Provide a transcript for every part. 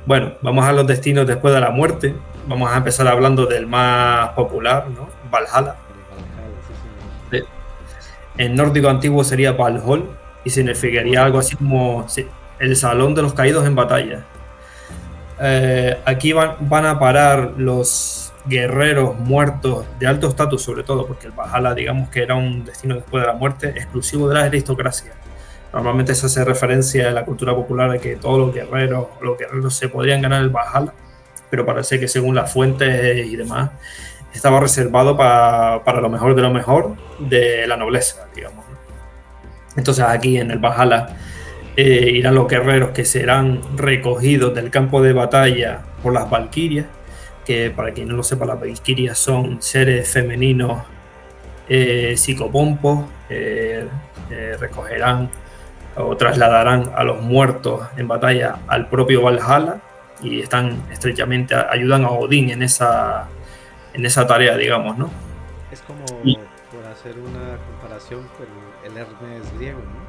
Bueno, vamos a los destinos después de la muerte. Vamos a empezar hablando del más popular, ¿no? Valhalla. El Valhalla, sí, señor. En nórdico antiguo sería Valhall y significaría Valhall. algo así como sí, el salón de los caídos en batalla. Aquí van a parar los guerreros muertos de alto estatus, sobre todo, porque el Valhalla, digamos que era un destino después de la muerte exclusivo de la aristocracia. Normalmente se hace referencia en la cultura popular de que todos los guerreros se podrían ganar el Valhalla, pero parece que según las fuentes y demás, estaba reservado para lo mejor de lo mejor de la nobleza, digamos. Entonces aquí en el Valhalla irán los guerreros que serán recogidos del campo de batalla por las valquirias, que para quien no lo sepa, las valquirias son seres femeninos psicopompos, recogerán o trasladarán a los muertos en batalla al propio Valhalla y están estrechamente, ayudan a Odín en esa tarea, digamos, ¿no? Es Y, como, por hacer una comparación, con el Hermes griego, ¿no?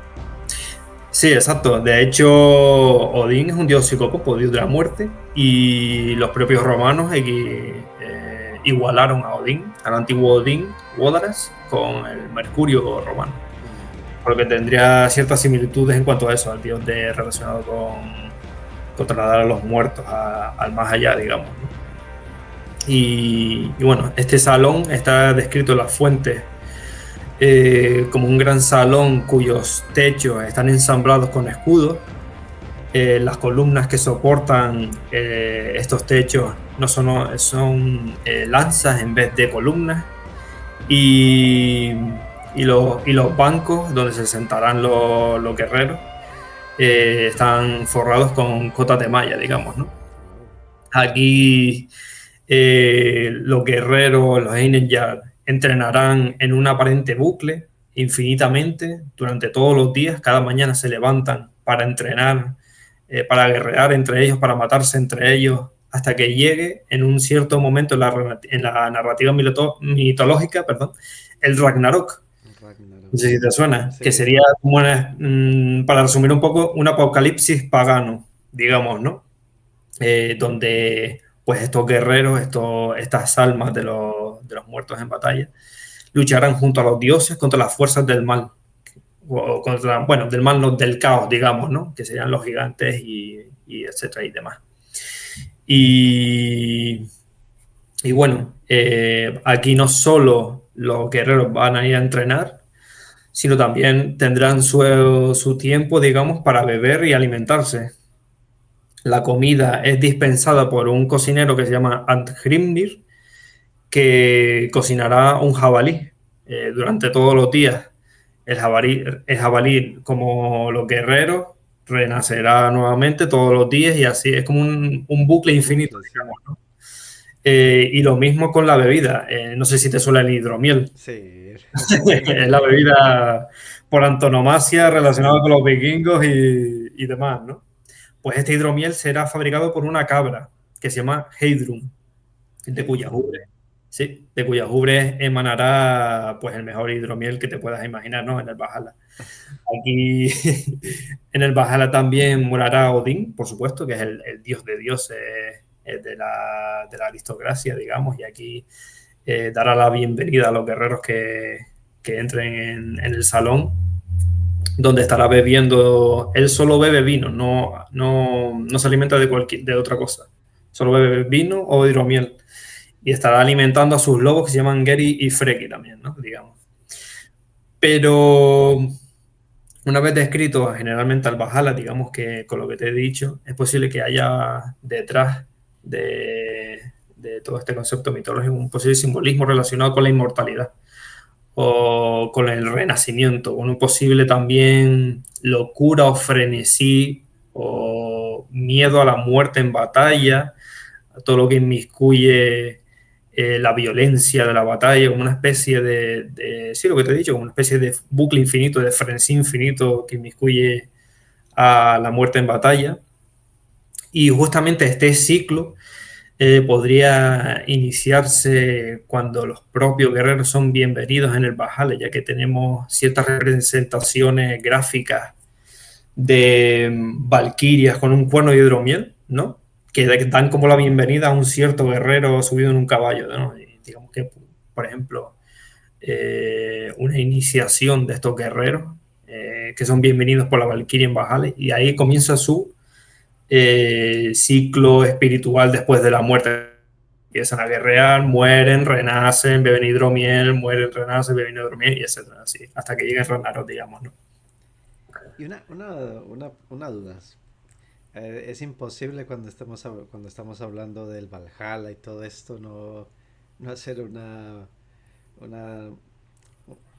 sí, exacto. De hecho, Odín es un dios psicópopo, dios de la muerte, y los propios romanos igualaron a Odín, al antiguo Odín, Wodaras, con el Mercurio romano, Con Mercurio. porque tendría ciertas similitudes en cuanto a eso, al dios relacionado con trasladar a los muertos al más allá, digamos, ¿no? Y bueno, este salón está descrito en las fuentes como un gran salón cuyos techos están ensamblados con escudos. Las columnas que soportan estos techos no son lanzas en vez de columnas. Y, los bancos donde se sentarán los guerreros están forrados con cotas de malla, digamos, ¿no? Wow. Aquí los guerreros, los Einherjar, entrenarán en un aparente bucle infinitamente durante todos los días. Cada mañana se levantan para entrenar, para guerrear entre ellos, para matarse entre ellos, hasta que llegue en un cierto momento en la narrativa mitológica, perdón, el Ragnarok. No Ragnarok. sé si te suena, que Sí, sería, sí. como para resumir un poco, un apocalipsis pagano, digamos, ¿no? Donde pues estos guerreros, estas almas de los muertos en batalla, lucharán junto a los dioses contra las fuerzas del mal, o contra, bueno, del mal, no, del caos, digamos, ¿no? Que serían los gigantes y etcétera y demás. Y, y bueno, aquí no solo los guerreros van a ir a entrenar, sino también tendrán su tiempo, digamos, para beber y alimentarse. La comida es dispensada por un cocinero que se llama Andhrimnir, que cocinará un jabalí durante todos los días. El jabalí, como los guerreros, renacerá nuevamente todos los días y así es como un bucle Un infinito, bucle, sí. digamos, ¿no? Y lo mismo con la bebida. No sé si te suena el hidromiel. Sí, Es la bebida por antonomasia relacionada sí. con los vikingos y demás, ¿no? Pues este hidromiel será fabricado por una cabra que se llama Heidrun, de cuyas ubres, Heidrun. sí, de cuyas ubres emanará pues el mejor hidromiel que te puedas imaginar, ¿no? En el Valhalla. Aquí en el Valhalla también morará Odín, por supuesto, que es el dios de dioses de la aristocracia, digamos, y aquí dará la bienvenida a los guerreros que entren en el salón, donde estará bebiendo. Él solo bebe vino, no se alimenta de otra cosa. Solo bebe vino o hidromiel. Y estará alimentando a sus lobos que se llaman Geri y Freki también, ¿no? Digamos. Pero una vez descrito generalmente al Valhalla, digamos que con lo que te he dicho, es posible que haya detrás de todo este concepto mitológico un posible simbolismo relacionado con la inmortalidad o con el renacimiento, con un posible también locura o frenesí o miedo a la muerte en batalla, a todo lo que inmiscuye la violencia de la batalla, como una especie sí, lo que te he dicho, como una especie de bucle infinito, de frenesí infinito que inmiscuye a la muerte en batalla. Y justamente este ciclo podría iniciarse cuando los propios guerreros son bienvenidos en el Valhalla, ya que tenemos ciertas representaciones gráficas de valquirias con un cuerno de hidromiel, ¿no? que dan como la bienvenida a un cierto guerrero subido en un caballo, ¿no? Y digamos que, por ejemplo, una iniciación de estos guerreros que son bienvenidos por la Valquiria en Valhalla, y ahí comienza su ciclo espiritual después de la muerte. Empiezan a guerrear, mueren, renacen, beben hidromiel, mueren, renacen, beben hidromiel, y etcétera, así, hasta que lleguen Ragnarok, digamos, ¿no? Y una duda. Es imposible cuando cuando estamos hablando del Valhalla y todo esto no hacer una,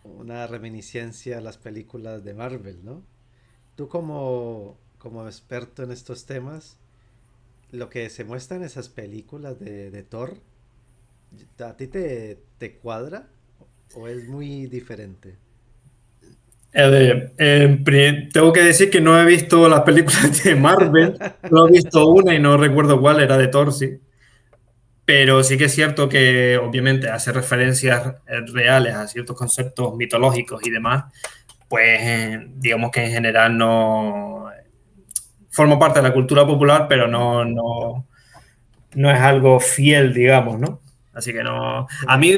una reminiscencia a las películas de Marvel, ¿no? Tú como experto en estos temas, lo que se muestra en esas películas de Thor, ¿a ti te cuadra o es muy diferente? Tengo que decir que no he visto las películas de Marvel, solo he visto una y no recuerdo cuál, era de Thor, sí. Pero sí que es cierto que obviamente hace referencias reales a ciertos conceptos mitológicos y demás, pues digamos que en general no forma parte de la cultura popular, pero no es algo fiel, digamos, ¿no? Así que no. A Pero, mí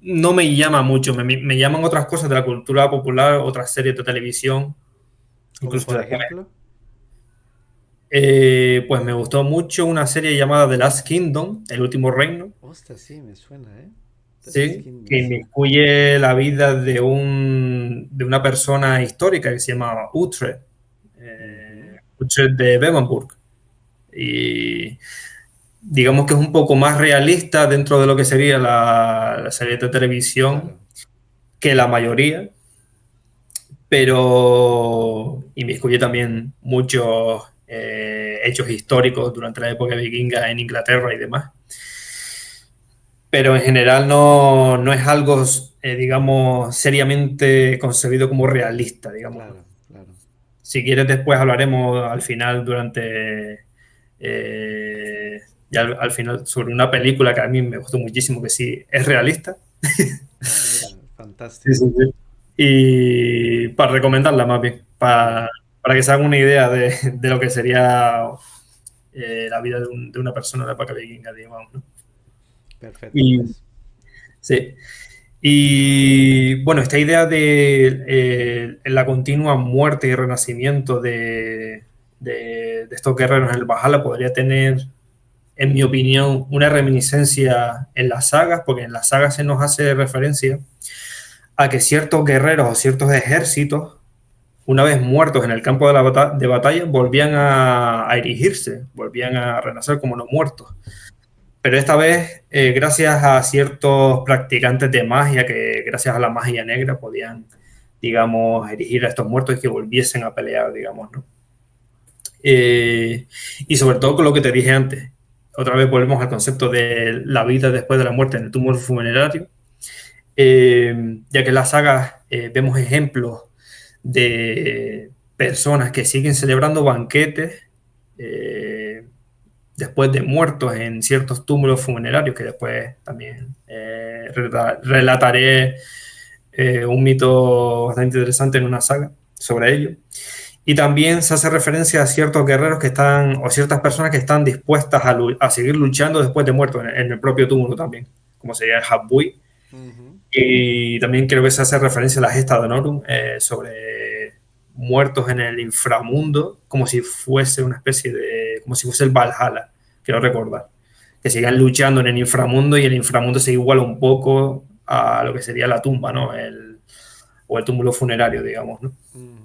no me llama mucho, me llaman otras cosas de la cultura popular, otras series de televisión, como incluso por después. ejemplo, Pues me gustó mucho una serie llamada The Last Kingdom, El Último Reino, ostras, sí, me suena, ¿eh? The Last ¿sí? Kingdom, Que sí. inmiscuye la vida de una persona histórica que se llama Uhtred, Ujú, Uhtred de Bebbanburg. Y digamos que es un poco más realista dentro de lo que sería la serie de televisión claro. que la mayoría, pero inmiscuye también muchos hechos históricos durante la época vikinga en Inglaterra y demás. Pero en general no es algo, digamos, seriamente concebido como realista, digamos, ¿no? Claro, claro. Si quieres, después hablaremos al final durante. Ya al final sobre una película que a mí me gustó muchísimo, que sí es realista. Ah, mira, Sí, sí, fantástico. sí. Y para recomendarla más bien, Vale, para que se hagan una idea de lo que sería la vida de una persona de la época vikinga, digamos, ¿no? perfecto, Y pues. sí. Y bueno, esta idea de la continua muerte y renacimiento de estos guerreros en el Valhalla podría tener, en mi opinión, una reminiscencia en las sagas, porque en las sagas se nos hace referencia a que ciertos guerreros o ciertos ejércitos, una vez muertos en el campo de batalla, volvían a erigirse, volvían a renacer como no muertos. Pero esta vez, gracias a ciertos practicantes de magia que gracias a la magia negra podían, digamos, erigir a estos muertos y que volviesen a pelear, digamos, ¿no? Y sobre todo con lo que te dije antes, otra vez volvemos al concepto de la vida después de la muerte en el túmulo funerario, ya que en las sagas vemos ejemplos de personas que siguen celebrando banquetes eh, después de muertos en ciertos túmulos funerarios, que después también relataré un mito bastante interesante en una saga sobre ello. Y también se hace referencia a ciertos guerreros que están, o ciertas personas que están dispuestas a seguir luchando después de muertos en el propio túmulo también, como sería el Habui. Ujú, Y también creo que se hace referencia a la gesta de Honorum sobre muertos en el inframundo, como si fuese una especie de, como si fuese el Valhalla, quiero recordar. Que sigan luchando en el inframundo y el inframundo se iguala un poco a lo que sería la tumba, ¿no? O el túmulo funerario, digamos, ¿no? ujú.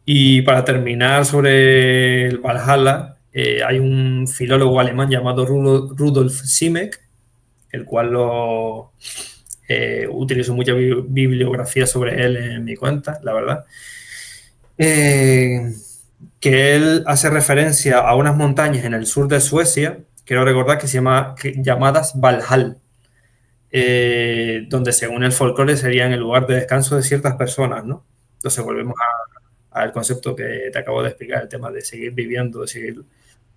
Y para terminar sobre el Valhalla, hay un filólogo alemán llamado Rudolf Simek, el cual utilizo mucha bibliografía sobre él en mi cuenta, la verdad. Eh, que él hace referencia a unas montañas en el sur de Suecia, quiero recordar que se llama, llamadas Valhall, donde según el folclore serían el lugar de descanso de ciertas personas, ¿no? Entonces volvemos al concepto que te acabo de explicar, el tema de seguir viviendo, de seguir,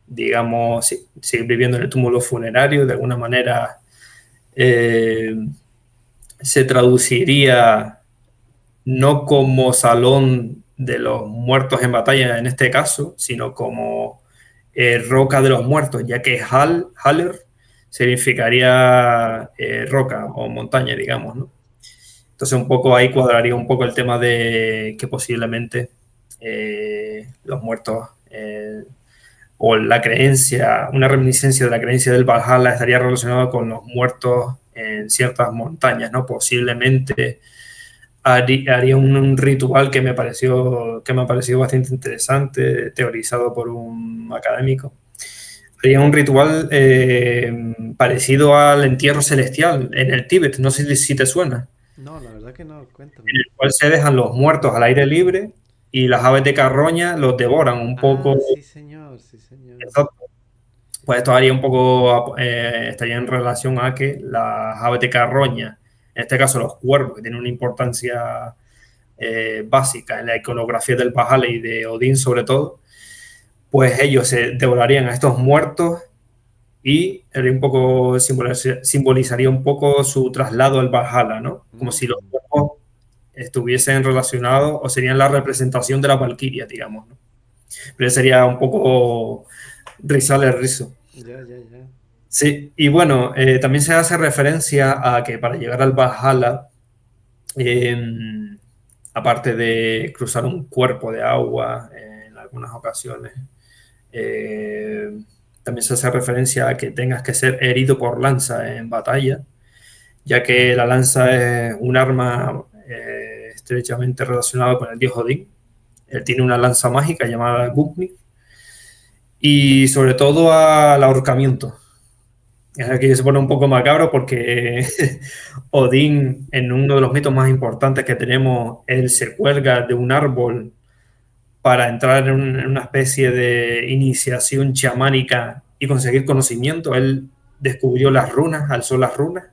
digamos, sí, seguir viviendo en el túmulo funerario, de alguna manera eh, se traduciría no como salón de los muertos en batalla en este caso, sino como roca de los muertos, ya que Haller significaría roca o montaña, digamos, ¿no? Entonces un poco ahí cuadraría un poco el tema de que posiblemente los muertos o la creencia, una reminiscencia de la creencia del Valhalla estaría relacionada con los muertos en ciertas montañas, ¿no? Posiblemente haría un ritual que me ha parecido bastante interesante, teorizado por un académico. Haría un ritual parecido al entierro celestial en el Tíbet, no sé si te suena, No, la verdad que no, en cuéntame. el cual se dejan los muertos al aire libre y las aves de carroña los devoran un poco. Ah, sí, señor, sí, señor. Pues esto haría un poco, estaría en relación a que las aves de carroña, en este caso los cuervos, que tienen una importancia básica en la iconografía del Valhalla y de Odín sobre todo, pues ellos se devorarían a estos muertos y un poco simbolizaría un poco su traslado al Valhalla, ¿no? Como si los Mm, cuerpos estuviesen relacionados o serían la representación de la Valquiria, digamos, ¿no? Pero sería un poco rizarle el rizo. ya, ya, ya. Sí, y bueno, también se hace referencia a que para llegar al Valhalla, eh, aparte de cruzar un cuerpo de agua en algunas ocasiones, eh, también se hace referencia a que tengas que ser herido por lanza en batalla, ya que la lanza es un arma estrechamente relacionada con el dios Odín. Él tiene una lanza mágica llamada Gugni y sobre todo al ahorcamiento. Aquí se pone un poco macabro porque Odín, en uno de los mitos más importantes que tenemos, él se cuelga de un árbol para entrar en una especie de iniciación chamánica y conseguir conocimiento. Él descubrió las runas, alzó las runas,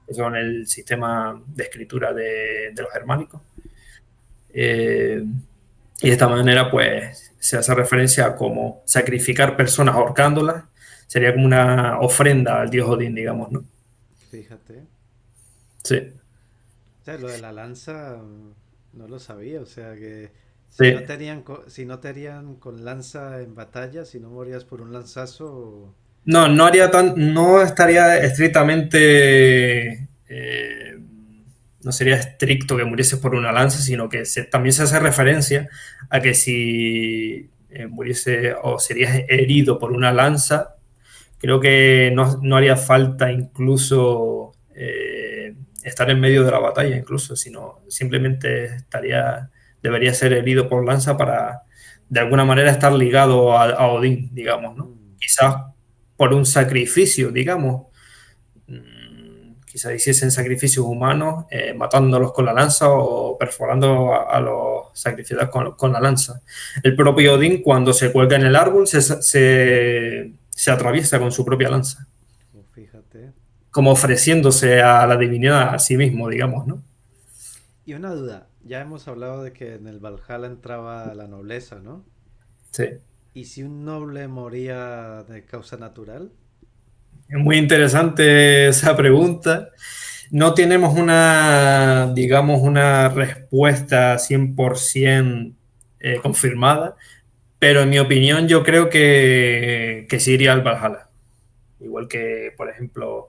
que son el sistema de escritura de los germánicos. Y de esta manera, pues, se hace referencia a cómo sacrificar personas ahorcándolas sería como una ofrenda al dios Odín, digamos, ¿no? Fíjate. Sí, O sea, lo de la lanza no lo sabía. O sea que sí. si no te harían con lanza en batalla, si no morías por un lanzazo. No, no estaría estrictamente, no sería estricto que muriese por una lanza, sino que también se hace referencia a que si muriese o serías herido por una lanza, creo que no haría falta incluso estar en medio de la batalla, incluso, sino simplemente debería ser herido por lanza para de alguna manera estar ligado a Odín, digamos, ¿no? Mm, Quizás por un sacrificio, digamos, quizás hiciesen sacrificios humanos matándolos con la lanza o perforando a los sacrificados con la lanza. El propio Odín, cuando se cuelga en el árbol, se atraviesa con su propia lanza, fíjate. como ofreciéndose a la divinidad a sí mismo, digamos, ¿no? Y una duda. Ya hemos hablado de que en el Valhalla entraba la nobleza, ¿no? Sí. ¿Y si un noble moría de causa natural? Es muy interesante esa pregunta. No tenemos una, digamos, una respuesta 100% confirmada, pero en mi opinión yo creo que sí iría al Valhalla. Igual que, por ejemplo,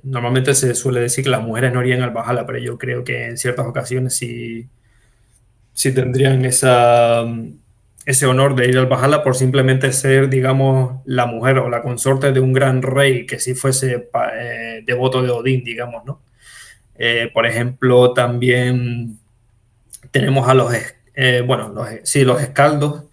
normalmente se suele decir que las mujeres no irían al Valhalla, pero yo creo que en ciertas ocasiones sí tendrían ese honor de ir al Valhalla por simplemente ser, digamos, la mujer o la consorte de un gran rey que sí fuese devoto de Odín, digamos, ¿no? Por ejemplo, también tenemos a bueno, sí, los escaldos,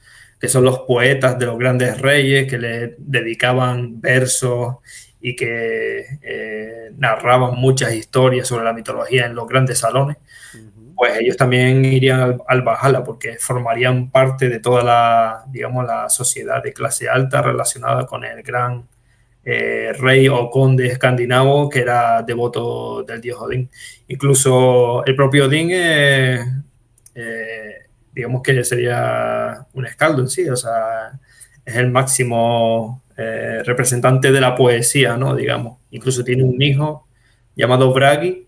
que son los poetas de los grandes reyes que le dedicaban versos y que narraban muchas historias sobre la mitología en los grandes salones. Ujú. Pues ellos también irían al Valhalla porque formarían parte de toda la, digamos, la sociedad de clase alta relacionada con el gran rey o conde escandinavo que era devoto del dios Odín. Incluso el propio Odín, digamos que sería un escaldo en sí, o sea, es el máximo representante de la poesía, ¿no? Digamos. Incluso tiene un hijo llamado Bragi,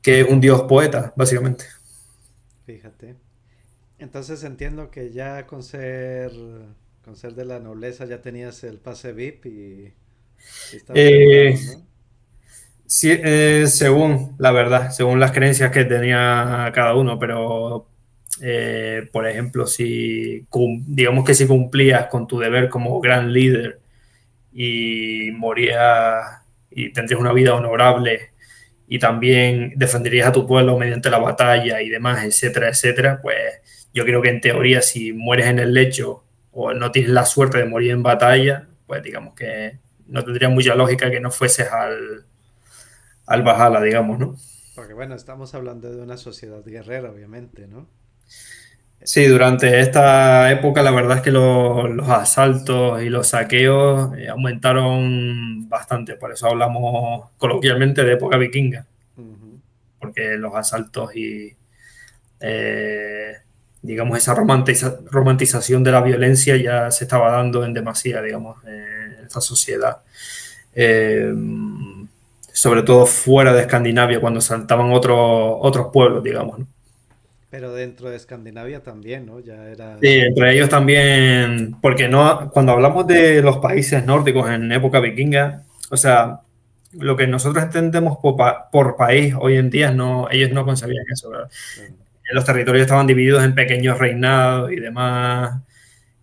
que es un dios poeta, básicamente. Fíjate. Entonces entiendo que ya con ser con ser de la nobleza ya tenías el pase VIP y estaba Eh, asegurado, ¿no? sí, según la verdad, según las creencias que tenía cada uno, pero por ejemplo, si digamos que si cumplías con tu deber como gran líder y morías y tendrías una vida honorable y también defenderías a tu pueblo mediante la batalla y demás, etcétera, etcétera, pues yo creo que en teoría si mueres en el lecho o no tienes la suerte de morir en batalla, pues digamos que no tendría mucha lógica que no fueses al Valhalla, digamos, ¿no? Porque bueno, estamos hablando de una sociedad guerrera, obviamente, ¿no? Sí, durante esta época la verdad es que los asaltos y los saqueos aumentaron bastante, por eso hablamos coloquialmente de época vikinga, Ujú. porque los asaltos y eh, digamos esa romantización de la violencia ya se estaba dando en demasía, digamos, en esta sociedad. Eh, Sobre todo fuera de Escandinavia, cuando saltaban otros pueblos, digamos, ¿no? Pero dentro de Escandinavia también, ¿no? Ya Sí, era... entre ellos también, porque no, cuando hablamos de los países nórdicos en época vikinga, o sea, lo que nosotros entendemos por país hoy en día, no, ellos no Claro, concebían eso, ¿verdad? claro. Los territorios estaban divididos en pequeños reinados y demás,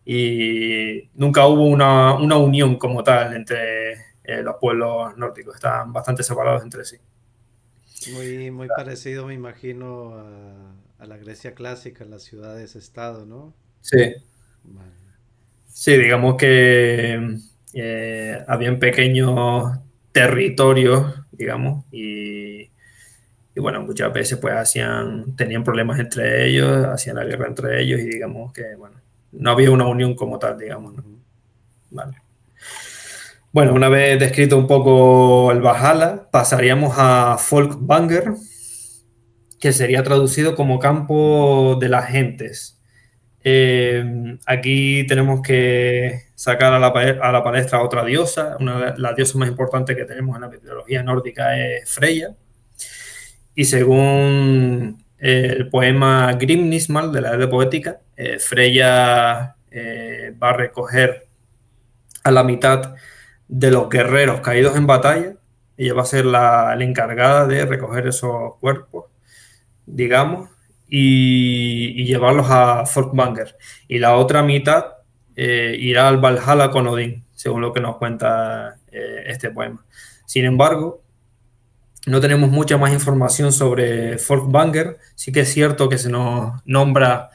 y nunca hubo una unión como tal entre los pueblos nórdicos, estaban bastante separados entre sí. Muy, muy parecido, me imagino, a la Grecia clásica, las ciudades-estado, ¿no? Sí, Vale. sí, digamos que habían pequeños territorios, digamos, y bueno, muchas veces pues tenían problemas entre ellos, hacían la guerra entre ellos y digamos que, bueno, no había una unión como tal, digamos, ¿no? Ujú. Vale. Bueno, una vez descrito un poco el Valhalla, pasaríamos a Folkvanger, que sería traducido como campo de las gentes. Aquí tenemos que sacar a la palestra otra diosa, la diosa más importante que tenemos en la mitología nórdica es Freya, y según el poema Grimnismal de la Edda Poética, Freya va a recoger a la mitad de los guerreros caídos en batalla. Ella va a ser la encargada de recoger esos cuerpos, digamos, y llevarlos a Folkvanger. Y la otra mitad irá al Valhalla con Odín, según lo que nos cuenta este poema. Sin embargo, no tenemos mucha más información sobre Folkvanger. Sí que es cierto que se nos nombra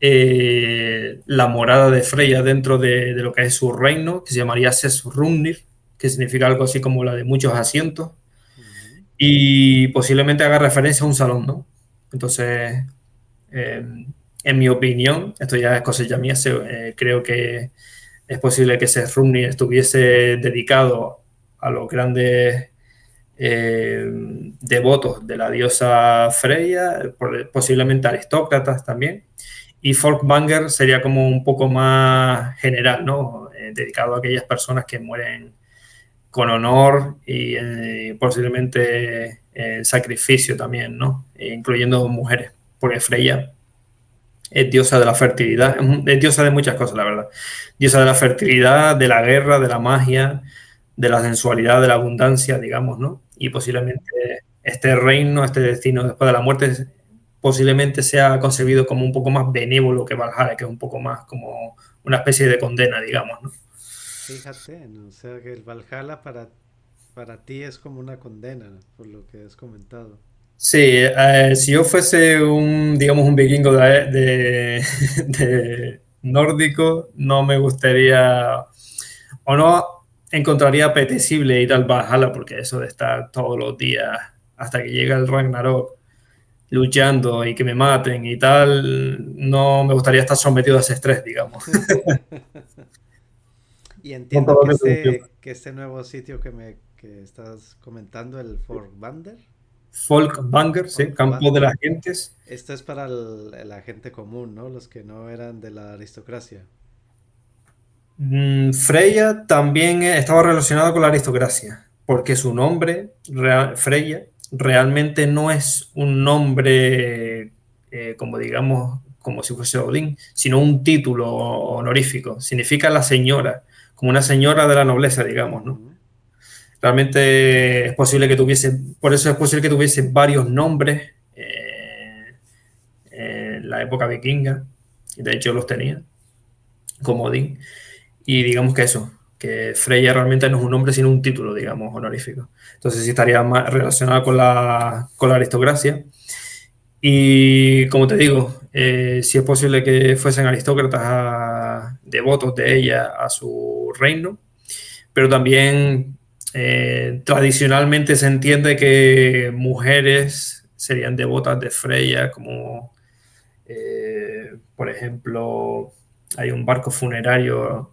la morada de Freya dentro de lo que es su reino, que se llamaría Sesrumnir, que significa algo así como la de muchos asientos, Ujú. y posiblemente haga referencia a un salón, ¿no? Entonces, eh, en mi opinión, esto ya es cosilla mía, creo que es posible que Sesrumnir estuviese dedicado a los grandes devotos de la diosa Freya, posiblemente aristócratas también, y Folkvanger sería como un poco más general, ¿no? Dedicado a aquellas personas que mueren con honor y posiblemente en sacrificio también, ¿no? Incluyendo mujeres, porque Freya es diosa de la fertilidad, es diosa de muchas cosas, la verdad. Diosa de la fertilidad, de la guerra, de la magia, de la sensualidad, de la abundancia, digamos, ¿no? Y posiblemente este reino, este destino después de la muerte, posiblemente sea concebido como un poco más benévolo que Valhalla, que es un poco más como una especie de condena, digamos, ¿no? Fíjate, ¿no? O sea que el Valhalla para ti es como una condena, por lo que has comentado. Sí, si yo fuese digamos, un vikingo de nórdico, no me gustaría o no encontraría apetecible ir al Valhalla, porque eso de estar todos los días hasta que llega el Ragnarok luchando y que me maten y tal, no me gustaría estar sometido a ese estrés, digamos. Y Con entiendo todo lo que conlleva. que este nuevo sitio que estás comentando, el Forbander, Folkvanger, sí, campo de Folkvander, las gentes. esto es para la gente común, ¿no? Los que no eran de la aristocracia. Freya también estaba relacionada con la aristocracia, porque su nombre, Freya, realmente no es un nombre, como digamos, como si fuese Odín, sino un título honorífico. Significa la señora, como una señora de la nobleza, digamos, ¿no? Ujú. Realmente es posible que tuviese, por eso es posible que tuviese varios nombres en la época vikinga, y de hecho los tenía, como Odín. Y digamos que eso, que Freya realmente no es un nombre, sino un título, digamos, honorífico. Entonces sí estaría más relacionado con la aristocracia. Y como te digo, sí es posible que fuesen aristócratas devotos de ella a su reino, pero también tradicionalmente se entiende que mujeres serían devotas de Freya, como por ejemplo hay un barco funerario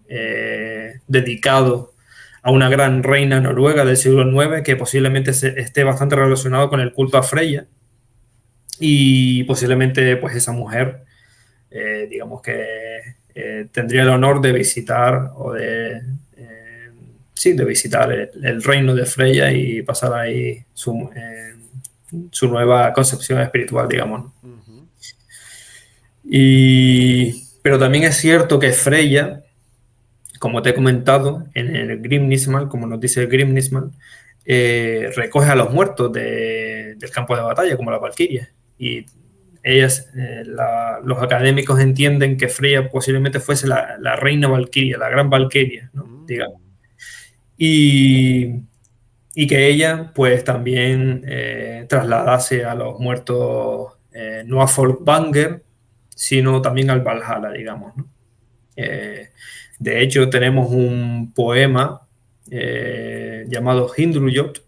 dedicado a una gran reina noruega del siglo IX que posiblemente esté bastante relacionado con el culto a Freya y posiblemente pues esa mujer digamos que tendría el honor de visitar o sí, de visitar el reino de Freya y pasar ahí su nueva concepción espiritual, digamos. Ujú. Pero también es cierto que Freya, como te he comentado, en el Grimnismal, como nos dice el Grimnismal, recoge a los muertos del campo de batalla, como las Valquirias. Y los académicos entienden que Freya posiblemente fuese la reina Valquiria, la gran Valquiria, ¿no? Digamos. Mm. Y, y que ella, pues también trasladase a los muertos no a Folkvanger, sino también al Valhalla, digamos, ¿no? Eh, de hecho, tenemos un poema llamado Hindruyot,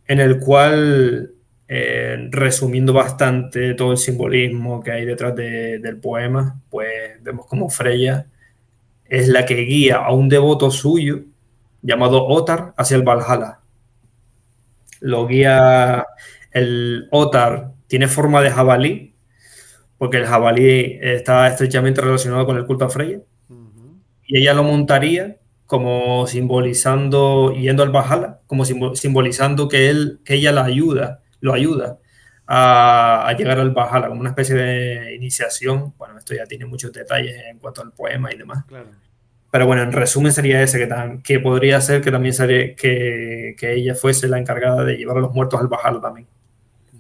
en el cual, resumiendo bastante todo el simbolismo que hay detrás del poema, pues vemos como Freya es la que guía a un devoto suyo llamado Ottar hacia el Valhalla. Lo guía, el Ottar tiene forma de jabalí, porque el jabalí está estrechamente relacionado con el culto a Freya, Ujú. y ella lo montaría como simbolizando, yendo al Valhalla, como simbolizando que ella lo ayuda a llegar al Valhalla, como una especie de iniciación. Bueno, esto ya tiene muchos detalles en cuanto al poema y demás. Claro. Pero bueno, en resumen sería ese, que podría ser que también sería que ella fuese la encargada de llevar a los muertos al Valhalla también.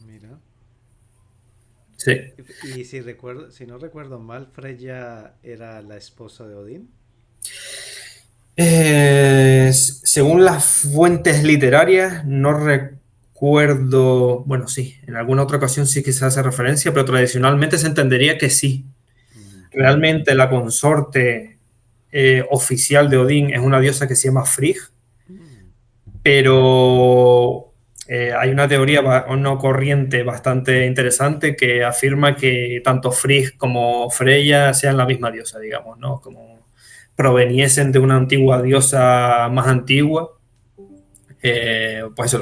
Mira. Sí. Y si recuerdo, si no recuerdo mal, Freya era la esposa de Odín. Según las fuentes literarias, no recuerdo, bueno, sí, en alguna otra ocasión sí que se hace referencia, pero tradicionalmente se entendería que sí. Ujú. Realmente la consorte oficial de Odín es una diosa que se llama Frigg, Mm. pero hay una teoría, una corriente bastante interesante que afirma que tanto Frigg como Freya sean la misma diosa, digamos, ¿no? Como proveniesen de una antigua diosa más antigua, pues eso,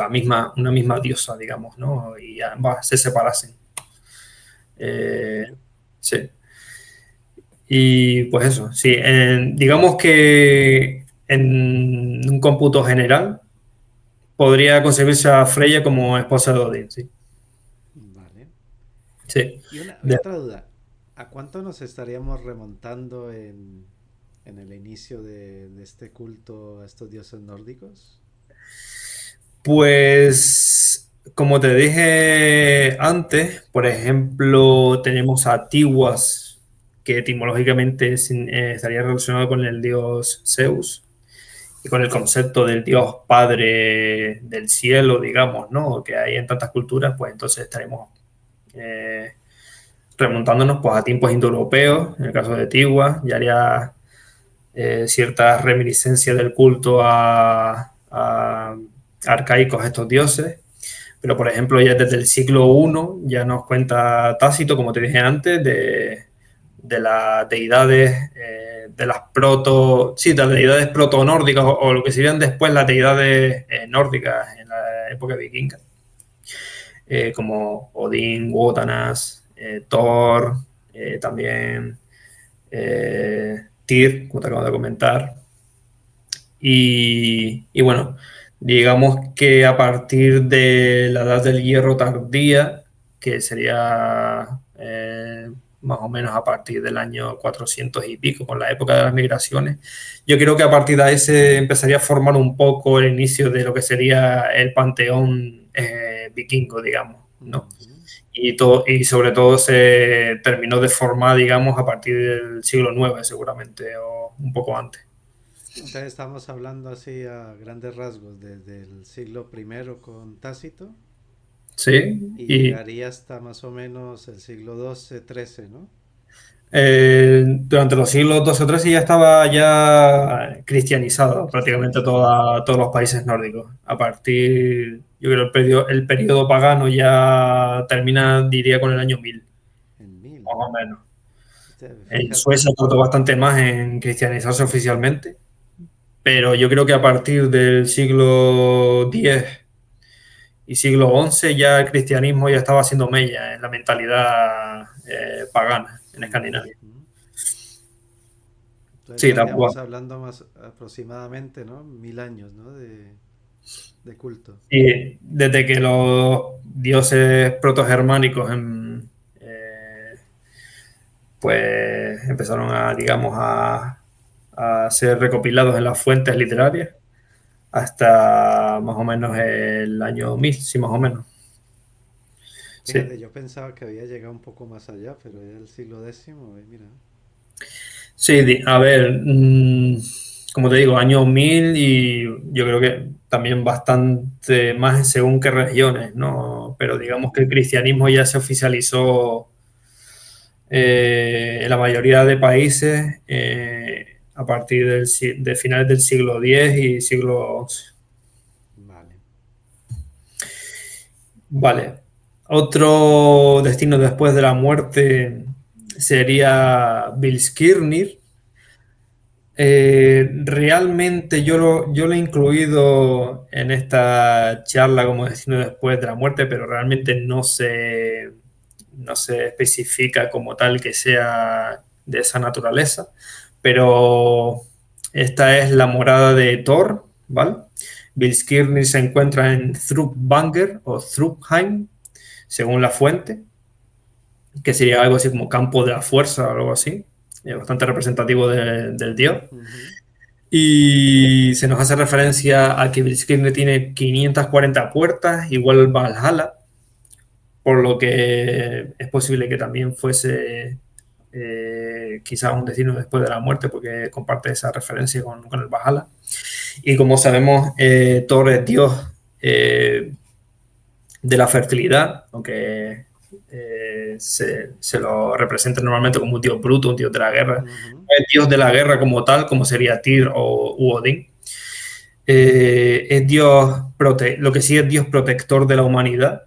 una misma diosa, digamos, ¿no? Y ambas se separasen. Eh, Vale. sí. Y pues eso, sí, digamos que en un cómputo general podría concebirse a Freya como esposa de Odín, sí. Vale. Sí. Y otra duda. ¿A cuánto nos estaríamos remontando en el inicio de este culto a estos dioses nórdicos? Pues, como te dije antes, por ejemplo, tenemos a Tiwaz, que etimológicamente estaría relacionado con el dios Zeus y con el concepto del dios padre del cielo, digamos, ¿no? Que hay en tantas culturas, pues entonces estaremos eh, remontándonos pues, a tiempos indoeuropeos, en el caso de Tiwaz, ya haría ciertas reminiscencias del culto a arcaicos a estos dioses. Pero, por ejemplo, ya desde el siglo I ya nos cuenta Tácito, como te dije antes, de las deidades, sí, de las deidades proto-nórdicas o lo que serían después las deidades nórdicas en la época vikinga, como Odín, Wotanas, Thor, también Tyr, como te acabo de comentar. Y bueno, digamos que a partir de la edad del hierro tardía, que sería más o menos a partir del año 400 y pico, con la época de las migraciones. Yo creo que a partir de ahí se empezaría a formar un poco el inicio de lo que sería el panteón vikingo, digamos, ¿no? Ujú. Y sobre todo se terminó de formar, digamos, a partir del siglo IX, seguramente, o un poco antes. Entonces estamos hablando así a grandes rasgos desde el siglo primero con Tácito Sí, y y llegaría hasta más o menos el siglo XII, XIII, ¿no? durante los siglos XII o XIII ya estaba ya cristianizado prácticamente Cristianizado. todos los países nórdicos. A partir, yo creo, el periodo pagano ya termina, diría, con el año 1000 En 1000. más o menos. En Fíjate. Suecia tardó bastante más en cristianizarse oficialmente, pero yo creo que a partir del siglo X y siglo XI ya el cristianismo ya estaba haciendo mella en la mentalidad pagana en Escandinavia. Ujú. Entonces Sí, estaríamos tampoco. hablando más aproximadamente, ¿no? 1000 años, ¿no? De culto. Y desde que los dioses protogermánicos pues empezaron a, digamos, a ser recopilados en las fuentes literarias hasta más o menos el año 1000, sí, más o menos. Fíjate, Sí. yo pensaba que había llegado un poco más allá, pero ya el siglo X, mira. Sí, a ver, como te digo, año 1000 y yo creo que también bastante más según qué regiones, ¿no? Pero digamos Ujú. que el cristianismo ya se oficializó en la mayoría de países a partir de finales del siglo X y siglo XI. Vale. Vale. Otro destino después de la muerte sería Bilskirnir. Realmente yo lo he incluido en esta charla como destino después de la muerte, pero realmente no se especifica como tal que sea de esa naturaleza. Pero esta es la morada de Thor, ¿vale? Bilskirnir se encuentra en Thrudvangur o Thrudheim, según la fuente, que sería algo así como campo de la fuerza o algo así, bastante representativo del dios. Ujú. Y se nos hace referencia a que Blitzkrieg tiene 540 puertas, igual Valhalla, por lo que es posible que también fuese quizás un destino después de la muerte, porque comparte esa referencia con el Valhalla. Y como sabemos, Thor es dios eh, de la fertilidad, aunque se lo representa normalmente como un dios bruto, un dios de la guerra. Ujú. No es dios de la guerra como tal, como sería Tyr o Odín. Es Dios, lo que sí es Dios protector de la humanidad,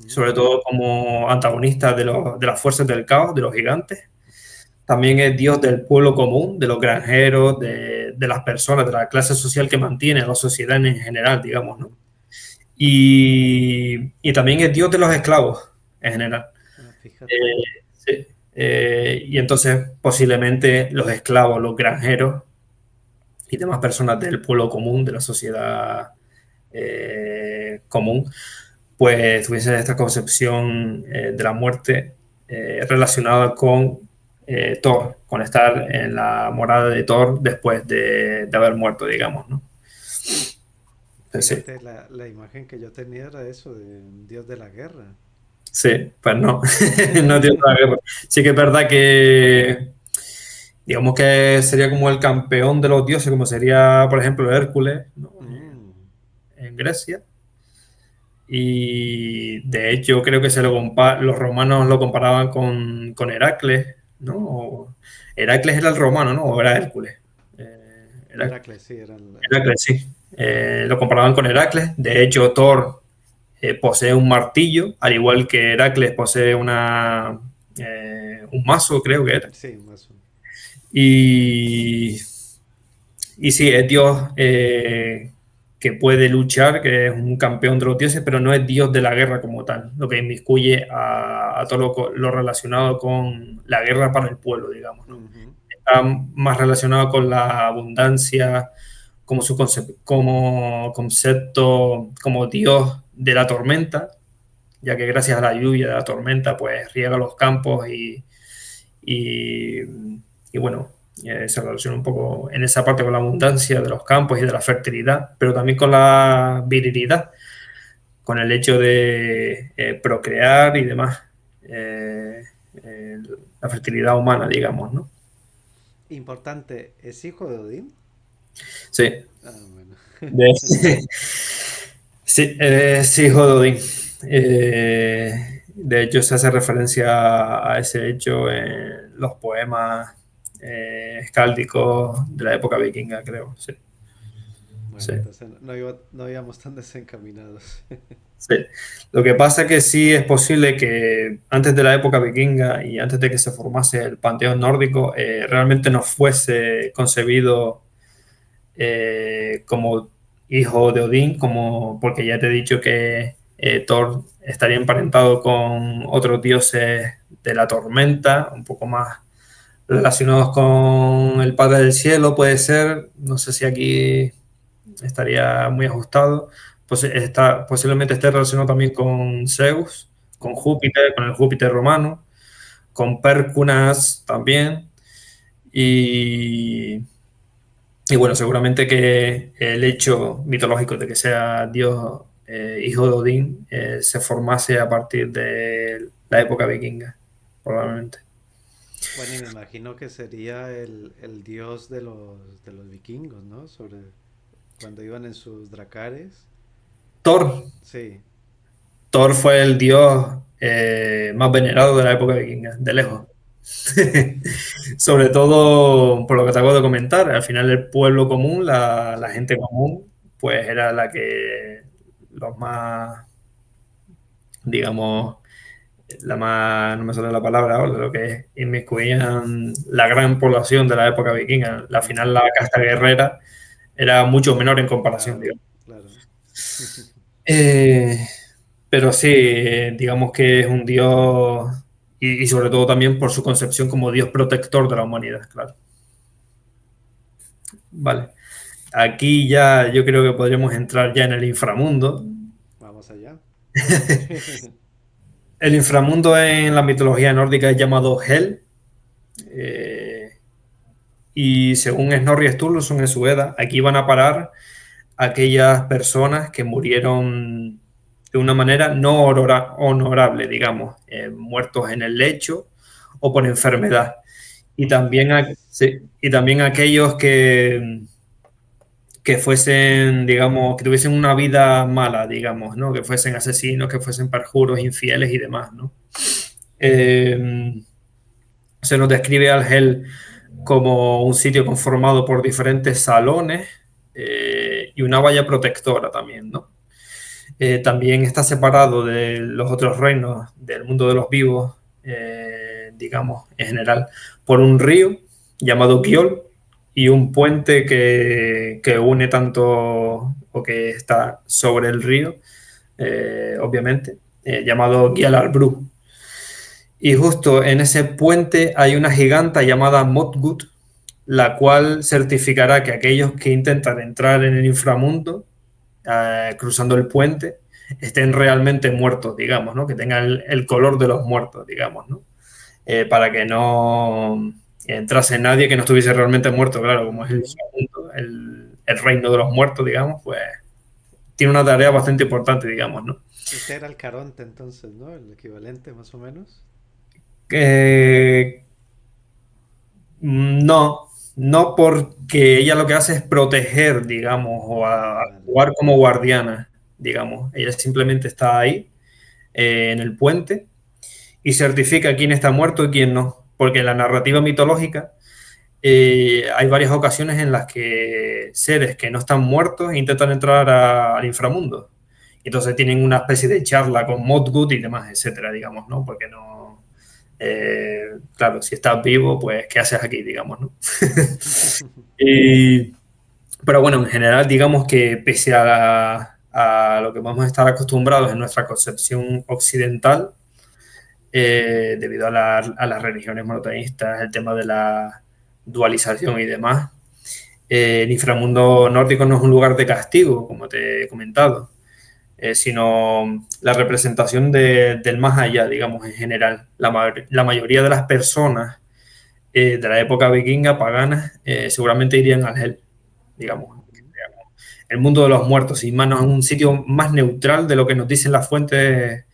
sobre Mm. todo como antagonista de las fuerzas del caos, de los gigantes. También es Dios del pueblo común, de los granjeros, de las personas, de la clase social que mantiene a la sociedad en general, digamos, ¿no? Ujú. Y también es Dios de los esclavos en general. Ah, fíjate. Sí. Y entonces posiblemente los esclavos, los granjeros y demás personas del pueblo común, de la sociedad común, pues tuviese esta concepción de la muerte relacionada con Thor, con estar en la morada de Thor después de haber muerto, digamos, ¿no? Entonces, sí, Fíjate, la imagen que yo tenía era eso, de un dios de la guerra. sí, pues no, no tiene nada que ver. Sí que es verdad que digamos que sería como el campeón de los dioses, como sería, por ejemplo, Hércules, ¿no? Mm. En Grecia. Y de hecho creo que los romanos lo comparaban con Heracles, ¿no? Heracles era el romano, ¿no? O era Hércules. Heracles, sí, era el Heracles, sí. Lo comparaban con Heracles. De hecho, Thor posee un martillo, al igual que Heracles posee un mazo, creo que era. sí, más o Y, y sí, es Dios que puede luchar, que es un campeón de los dioses, pero no es Dios de la guerra como tal, lo que inmiscuye a todo lo relacionado con la guerra para el pueblo, digamos, ¿no? Ujú. Está más relacionado con la abundancia, como como concepto, como Dios de la tormenta, ya que gracias a la lluvia de la tormenta, pues riega los campos y, y bueno, se relaciona un poco en esa parte con la abundancia de los campos y de la fertilidad, pero también con la virilidad, con el hecho de procrear y demás, eh, eh, la fertilidad humana, digamos, ¿no? Importante, ¿es hijo de Odín? Sí, Ah, bueno. sí, es hijo de Odín. De hecho, se hace referencia a ese hecho en los poemas escáldicos de la época vikinga, creo. Sí, Bueno, sí. entonces no íbamos tan desencaminados. Sí. Lo que pasa es que sí es posible que antes de la época vikinga y antes de que se formase el panteón nórdico, realmente no fuese concebido como hijo de Odín, como, porque ya te he dicho que Thor estaría emparentado con otros dioses de la tormenta, un poco más relacionados con el Padre del Cielo, puede ser. No sé si aquí estaría muy ajustado. Pues posiblemente esté relacionado también con Zeus, con Ujú. Júpiter, con el Júpiter romano, con Pércunas también. Y, y bueno, seguramente que el hecho mitológico de que sea Dios hijo de Odín se formase a partir de la época vikinga, probablemente. Bueno, y me imagino que sería el dios de los vikingos, ¿no? Sobre cuando iban en sus dracares. Thor, Sí, Thor fue el dios más venerado de la época vikinga, de ya. lejos. Sobre todo por lo que te acabo de comentar, al final el pueblo común, la Sí. gente común, pues era la que los más, digamos, la más, no me sale la palabra ahora, lo que es, inmiscuían la gran población de la época vikinga. Al final Ujú. la casta guerrera era mucho menor en comparación, Claro, digamos. claro. Eh, pero sí, digamos que es un dios y sobre todo también por su concepción como dios protector de la humanidad, claro. Vale. Aquí ya yo creo que podríamos entrar ya en el inframundo. Vamos allá. El inframundo en la mitología nórdica es llamado Hel, eh, y según Snorri Sturluson en su Edda, aquí van a parar aquellas personas que murieron de una manera no honorable, digamos, muertos en el lecho o por enfermedad. Y también, Hostias. sí, y también aquellos que fuesen, digamos, que tuviesen una vida mala, digamos, ¿no? Que fuesen asesinos, que fuesen perjuros, infieles y demás, ¿no? Eh, Se nos describe al Hel como un sitio conformado por diferentes salones y una valla protectora también, ¿no? También está separado de los otros reinos del mundo de los vivos, digamos, en general, por un río llamado Kiol y un puente que une tanto o que está sobre el río, obviamente, llamado Gjallarbrú. Y justo en ese puente hay una giganta llamada Modgut, la cual certificará que aquellos que intentan entrar en el inframundo cruzando el puente estén realmente muertos, digamos, ¿no? Que tengan el color de los muertos, digamos, ¿no? Para que no entrase nadie que no estuviese realmente muerto, claro, como es el Ujú. inframundo, el reino de los muertos, digamos, pues tiene una tarea bastante importante, digamos, ¿no? Ese era el Caronte entonces, ¿no? El equivalente más o menos. Eh, No, no porque ella lo que hace es proteger, digamos, o Ah, a vale. jugar como guardiana, digamos. Ella simplemente está ahí, en el puente, y certifica quién está muerto y quién no. Porque en la narrativa mitológica hay varias ocasiones en las que seres que no están muertos intentan entrar al inframundo. Entonces tienen una especie de charla con Modgut y demás, etcétera, digamos, ¿no? Porque no. Claro, si estás vivo, pues, ¿qué haces aquí, digamos, ¿no? Y, pero bueno, en general, digamos que pese a lo que vamos a estar acostumbrados en nuestra concepción occidental, debido a las religiones monoteístas, el tema de la dualización y demás, el inframundo nórdico no es un lugar de castigo, como te he comentado, sino la representación del más allá, digamos, en general. La mayoría de las personas de la época vikinga, pagana, seguramente irían al Hel, digamos. Ujú. El mundo de los muertos, y más un sitio más neutral de lo que nos dicen las fuentes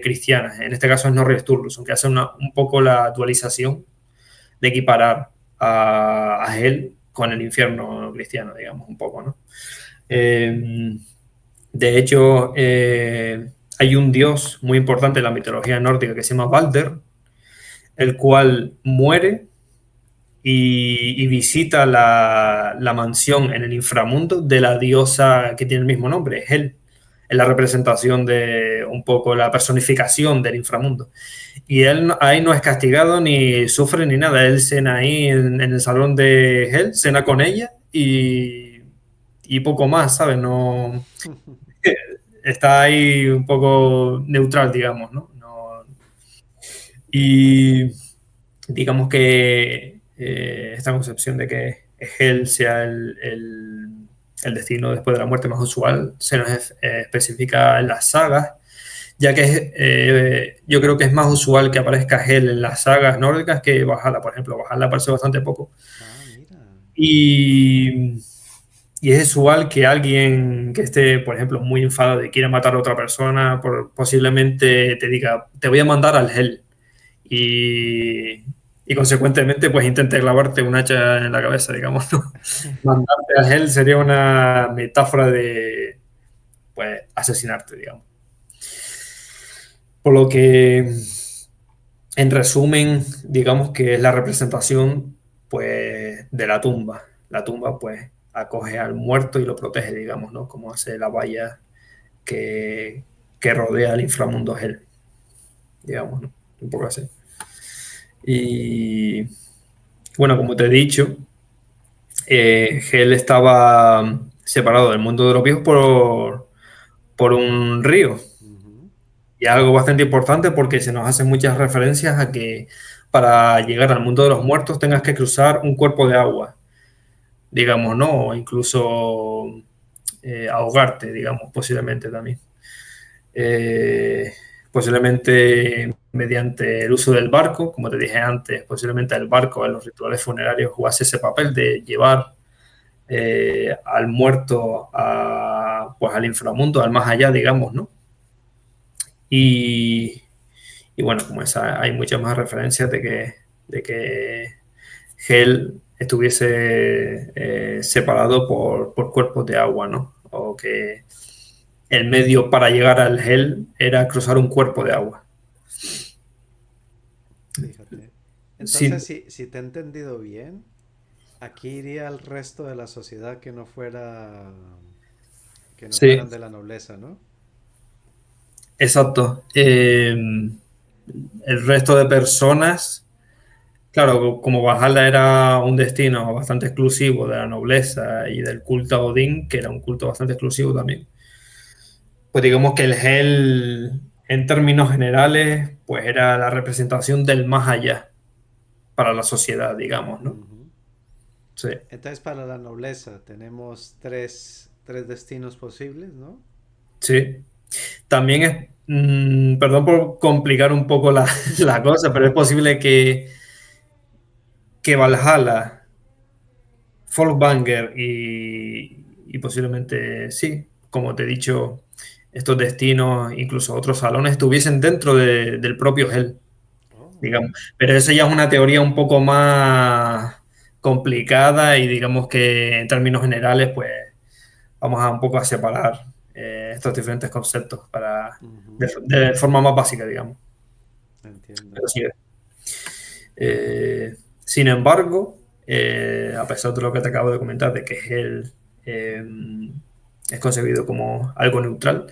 cristianas. En este caso es Norris Sturluson, que hace un poco la dualización de equiparar a Hel con el infierno cristiano, digamos, un poco, ¿no? De hecho, hay un dios muy importante en la mitología nórdica que se llama Balder, el cual muere y visita la mansión en el inframundo de la diosa que tiene el mismo nombre, Hel. Es la representación de un poco la personificación del inframundo. Y él ahí no es castigado ni sufre ni nada. Él cena ahí en el salón de Hel, cena con ella y poco más, ¿sabes? No, está ahí un poco neutral, digamos, ¿no? Y digamos que esta concepción de que Hell sea el destino después de la muerte más usual se nos especifica en las sagas, ya que yo creo que es más usual que aparezca Hell en las sagas nórdicas que Valhalla, por ejemplo. Valhalla aparece bastante poco. Ah, mira. Y, y es usual que alguien que esté, por ejemplo, muy enfadado y quiera matar a otra persona, posiblemente te diga, te voy a mandar al Hell. Y, y consecuentemente, pues intente clavarte un hacha en la cabeza, digamos, ¿no? Mandarte al Hell sería una metáfora de, pues, asesinarte, digamos. Por lo que, en resumen, digamos que es la representación, pues, de la tumba. La tumba, pues, acoge al muerto y lo protege, digamos, ¿no? Como hace la valla que, que rodea el inframundo Hell, digamos, ¿no? Un poco así. Y bueno, como te he dicho, Hell estaba separado del mundo de los vivos por un río. Ujú. Y es algo bastante importante porque se nos hacen muchas referencias a que para llegar al mundo de los muertos tengas que cruzar un cuerpo de agua, digamos, ¿no? O incluso ahogarte, digamos, posiblemente también. Posiblemente mediante el uso del barco, como te dije antes, posiblemente el barco en los rituales funerarios jugase ese papel de llevar al muerto pues al inframundo, al más allá, digamos, ¿no? Y, y bueno, como esa, hay muchas más referencias de que Hell estuviese separado por cuerpos de agua, ¿no? O que el medio para llegar al Hell era cruzar un cuerpo de agua. Fíjate. Entonces, Sí, si te he entendido bien, aquí iría el resto de la sociedad que no sí, fueran de la nobleza, ¿no? exacto. El resto de personas, claro, como Valhalla era un destino bastante exclusivo de la nobleza y del culto a Odín, que era un culto bastante exclusivo también, pues digamos que el Hel, en términos generales, pues era la representación del más allá para la sociedad, digamos, ¿no? Ujú. Sí. Entonces, para la nobleza tenemos tres destinos posibles, ¿no? Sí. También es, perdón por complicar un poco la cosa, pero es posible que Valhalla, Folkvanger y posiblemente, sí, como te he dicho, estos destinos, incluso otros salones, estuviesen dentro del propio Hell, Oh. digamos. Pero esa ya es una teoría un poco más complicada y digamos que en términos generales, pues vamos a un poco a separar estos diferentes conceptos Ujú. de forma más básica, digamos. Entiendo. Pero sí, sin embargo, a pesar de lo que te acabo de comentar, de que Hell eh, es concebido como algo neutral,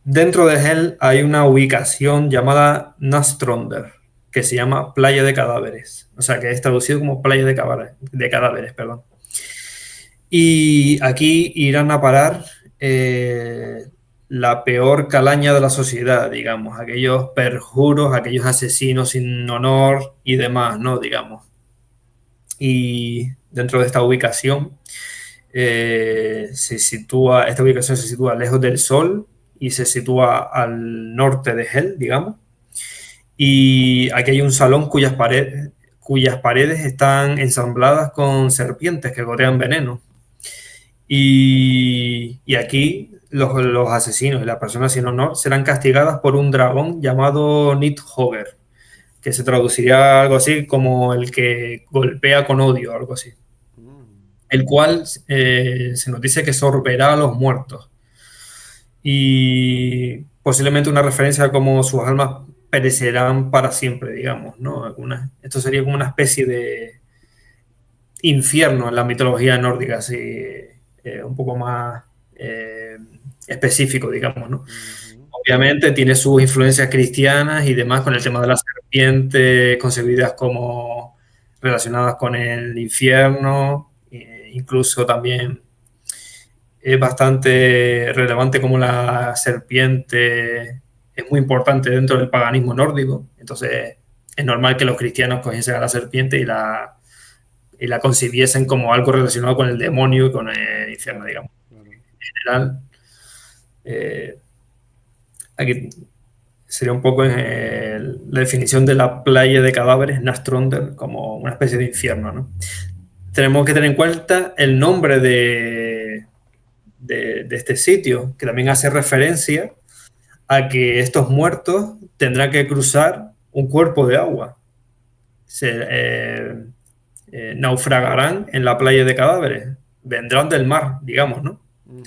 dentro de Hell hay una ubicación llamada Nastronder, que se llama Playa de Cadáveres. O sea, que es traducido como Playa de Cadáveres, perdón. Y aquí irán a parar la peor calaña de la sociedad, digamos, aquellos perjuros, aquellos asesinos sin honor y demás, ¿no? Digamos. Y dentro de esta ubicación esta ubicación se sitúa lejos del Sol y se sitúa al norte de Hell, digamos. Y aquí hay un salón cuyas paredes están ensambladas con serpientes que gotean veneno. Y aquí los asesinos y las personas sin honor serán castigadas por un dragón llamado Nidhogger, que se traduciría algo así como el que golpea con odio, algo así. Mm. El cual se nos dice que sorberá a los muertos. Y posiblemente una referencia a cómo sus almas perecerán para siempre, digamos, ¿no? Esto sería como una especie de infierno en la mitología nórdica, así, un poco más específico, digamos, ¿no? Ujú. Obviamente tiene sus influencias cristianas y demás con el tema de las serpientes concebidas como relacionadas con el infierno, incluso también es bastante relevante como la serpiente es muy importante dentro del paganismo nórdico, entonces es normal que los cristianos cogiesen a la serpiente y la concibiesen como algo relacionado con el demonio y con el infierno, Claro, digamos. claro. En general, eh, aquí sería un poco la definición de la playa de cadáveres, Nastronder, como una especie de infierno, ¿no? Tenemos que tener en cuenta el nombre de este sitio, que también hace referencia a que estos muertos tendrán que cruzar un cuerpo de agua. Naufragarán en la playa de cadáveres, vendrán del mar, digamos, ¿no? Ujú.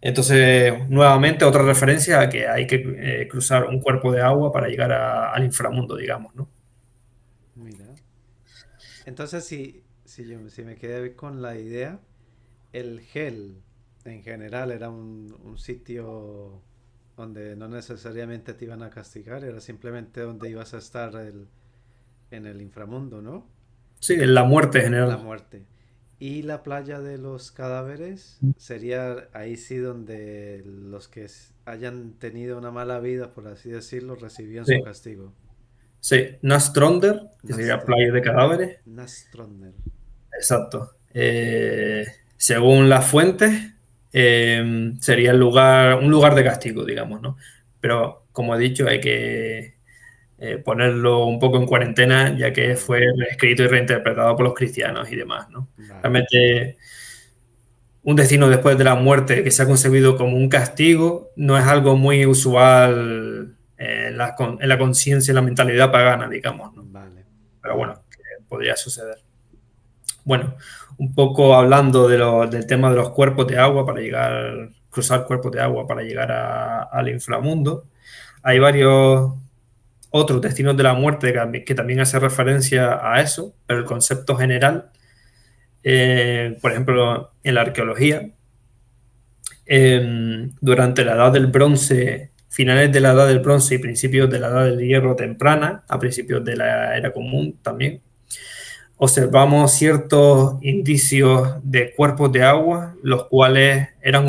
Entonces, nuevamente, otra referencia a que hay que cruzar un cuerpo de agua para llegar al inframundo, digamos, ¿no? Mira. Entonces, si me quedé con la idea, el Hell en general era un sitio donde no necesariamente te iban a castigar, era simplemente donde ibas a estar en el inframundo, ¿no? Sí, la muerte La general. muerte. Y la playa de los cadáveres sería ahí sí donde los que hayan tenido una mala vida, por así decirlo, recibían su Sí, castigo. sí. Nastronder, que sería playa de cadáveres. Nastronner. Exacto. Según las fuentes, sería un lugar de castigo, digamos, ¿no? Pero, como he dicho, hay que ponerlo un poco en cuarentena, ya que Claro. fue escrito y reinterpretado por los cristianos y demás, ¿no? Vale. Realmente, un destino después de la muerte que se ha concebido como un castigo no es algo muy usual en la conciencia y la mentalidad pagana, digamos, ¿no? Vale. Pero bueno, que podría suceder. Bueno, un poco hablando del tema de los cuerpos de agua para llegar, cruzar cuerpos de agua para llegar al inframundo. Hay varios otros destinos de la muerte que también hace referencia a eso, pero el concepto general, por ejemplo, en la arqueología, durante la Edad del Bronce, finales de la Edad del Bronce y principios de la Edad del Hierro temprana, a principios de la Era Común también, observamos ciertos indicios de cuerpos de agua, los cuales eran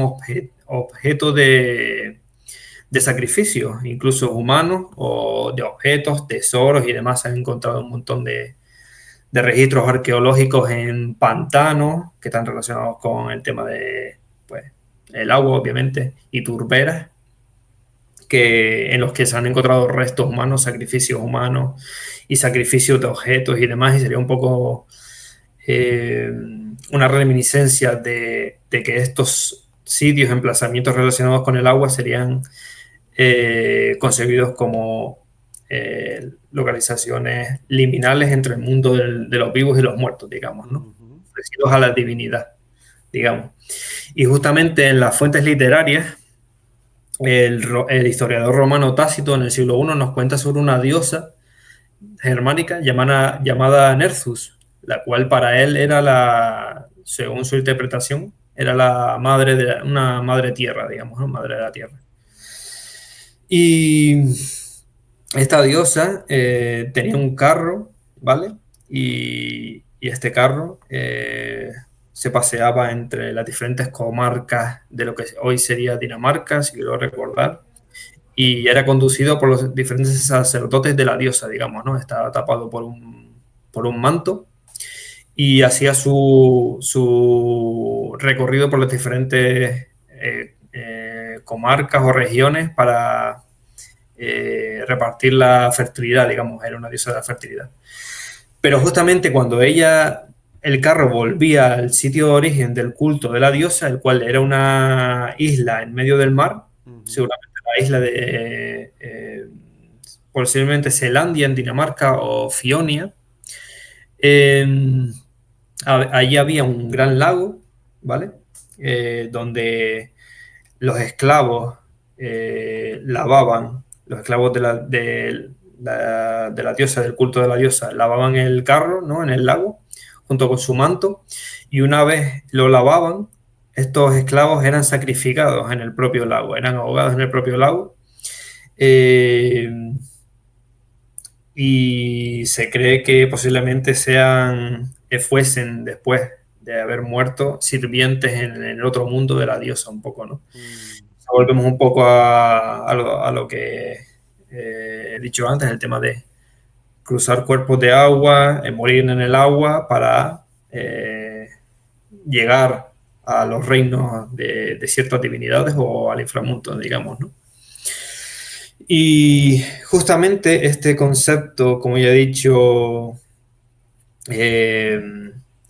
objeto de sacrificios, incluso humanos, o de objetos, tesoros y demás. Se han encontrado un montón de registros arqueológicos en pantanos que están relacionados con el tema de, pues, el agua, obviamente, y turberas, en los que se han encontrado restos humanos, sacrificios humanos y sacrificios de objetos y demás, y sería un poco una reminiscencia de que estos sitios, emplazamientos relacionados con el agua serían concebidos como localizaciones liminales entre el mundo de los vivos y los muertos, digamos, ¿no? Ujú. Ofrecidos a la divinidad, digamos. Y justamente en las fuentes literarias, el historiador romano Tácito en el siglo I nos cuenta sobre una diosa germánica llamada Nerthus, la cual para él era según su interpretación, era la madre de una madre tierra, digamos, ¿no? Madre de la tierra. Y esta diosa tenía un carro, ¿vale? Y este carro se paseaba entre las diferentes comarcas de lo que hoy sería Dinamarca, si quiero recordar, y era conducido por los diferentes sacerdotes de la diosa, digamos, ¿no? Estaba tapado por un manto y hacía su recorrido por las diferentes comarcas o regiones para repartir la fertilidad, digamos, era una diosa de la fertilidad. Pero justamente cuando el carro volvía al sitio de origen del culto de la diosa, el cual era una isla en medio del mar, Ujú. seguramente la isla de posiblemente Zelandia en Dinamarca o Fionia, eh, allí había un gran lago, ¿vale? Donde los esclavos lavaban, los esclavos de la diosa, del culto de la diosa, lavaban el carro, ¿no? En el lago, junto con su manto, y una vez lo lavaban, estos esclavos eran sacrificados en el propio lago, eran ahogados en el propio lago. eh, y se cree que posiblemente fuesen después de haber muerto sirvientes en el otro mundo de la diosa un poco, ¿no? Mm. Volvemos un poco a lo que he dicho antes, el tema de cruzar cuerpos de agua, morir en el agua para llegar a los reinos de ciertas divinidades o al inframundo, digamos, ¿no? Y justamente este concepto, como ya he dicho, eh,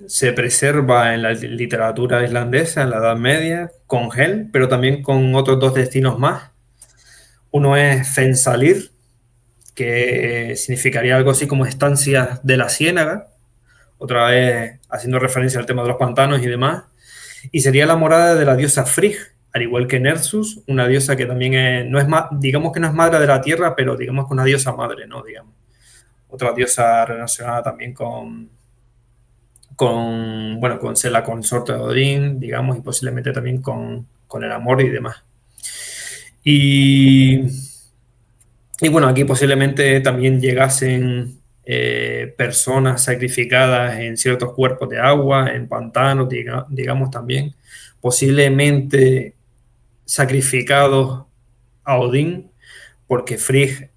se preserva en la literatura islandesa en la Edad Media con Hel, pero también con otros dos destinos más. Uno es Fensalir, que significaría algo así como estancias de la ciénaga, otra vez haciendo referencia al tema de los pantanos y demás, y sería la morada de la diosa Frigg, al igual que Nersus, una diosa que también no es digamos que no es madre de la tierra, pero digamos que una diosa madre, ¿no? Digamos. Otra diosa relacionada también bueno, con ser la consorte de Odín, digamos, y posiblemente también con el amor y demás. Y bueno, aquí posiblemente también llegasen personas sacrificadas en ciertos cuerpos de agua, en pantanos, digamos también, posiblemente sacrificados a Odín, porque Frigg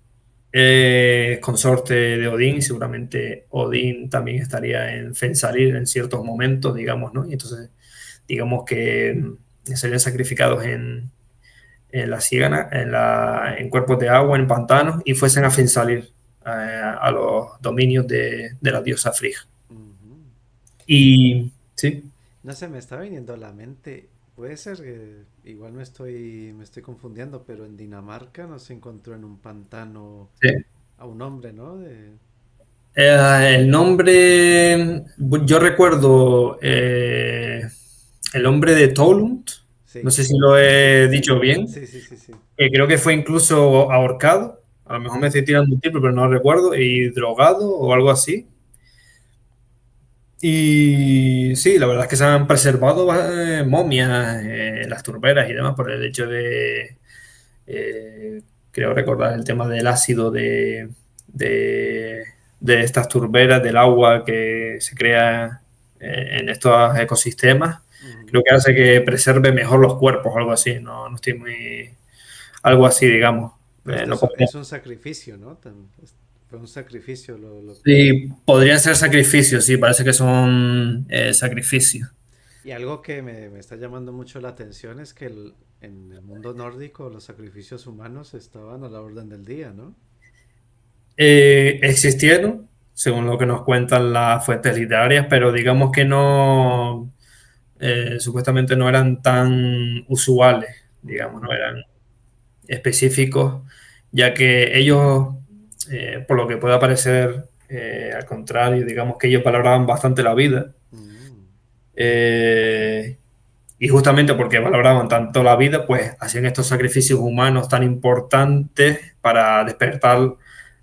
es consorte de Odín y seguramente Odín también estaría en Fensalir en ciertos momentos, digamos, ¿no? Y entonces, digamos que serían sacrificados en la ciénaga, en cuerpos de agua, en pantanos, y fuesen a Fensalir, a los dominios de la diosa Frigg. Ujú. Y sí, No sé, me está viniendo a la mente. Puede ser que igual me estoy confundiendo, pero en Dinamarca no se encontró en un pantano sí. a un hombre, ¿no? El nombre, yo recuerdo el nombre de Tolund, no Sí, sé si lo sí, he sí, sí. dicho bien, Sí, sí, sí, sí. que creo que fue incluso ahorcado, a lo mejor me estoy tirando un triple, pero no recuerdo, y drogado o algo así. Y sí, la verdad es que se han preservado momias, las turberas y demás por el hecho eh, creo recordar el tema del ácido de, de estas turberas, del agua que se crea en estos ecosistemas. Ujú. Creo que hace que preserve mejor los cuerpos, algo así. No, no estoy muy... Algo así, digamos. Pero esto No es un sacrificio, ¿no? Fue un sacrificio sí, podrían ser sacrificios, sí, parece que son sacrificios. Y algo que me está llamando mucho la atención es que en el mundo nórdico los sacrificios humanos estaban a la orden del día, ¿no? Existieron, según lo que nos cuentan las fuentes literarias, pero digamos que no, supuestamente no eran tan usuales, digamos, no Mm. eran específicos, ya que ellos, por lo que pueda parecer, al contrario, digamos que ellos valoraban bastante la vida. Mm. eh, y justamente porque valoraban tanto la vida, pues hacían estos sacrificios humanos tan importantes para despertar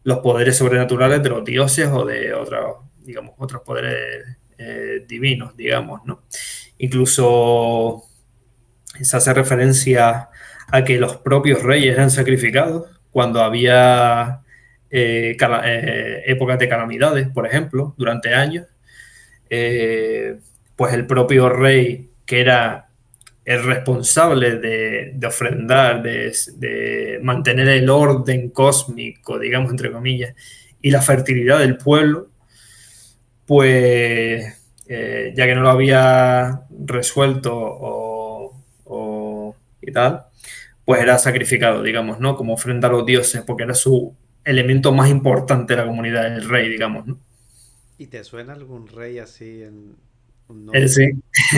los poderes sobrenaturales de los dioses o de otros, digamos, otros poderes divinos, digamos, ¿no? Incluso se hace referencia a que los propios reyes eran sacrificados cuando había épocas de calamidades, por ejemplo, durante años. Eh, pues el propio rey, que era el responsable de ofrendar, de mantener el orden cósmico, digamos, entre comillas, y la fertilidad del pueblo, pues ya que no lo había resuelto y tal, pues era sacrificado, digamos, ¿no? Como ofrenda a los dioses, porque era su elemento más importante de la comunidad, el rey, digamos, ¿no? ¿Y te suena algún rey así en un nombre? Sí,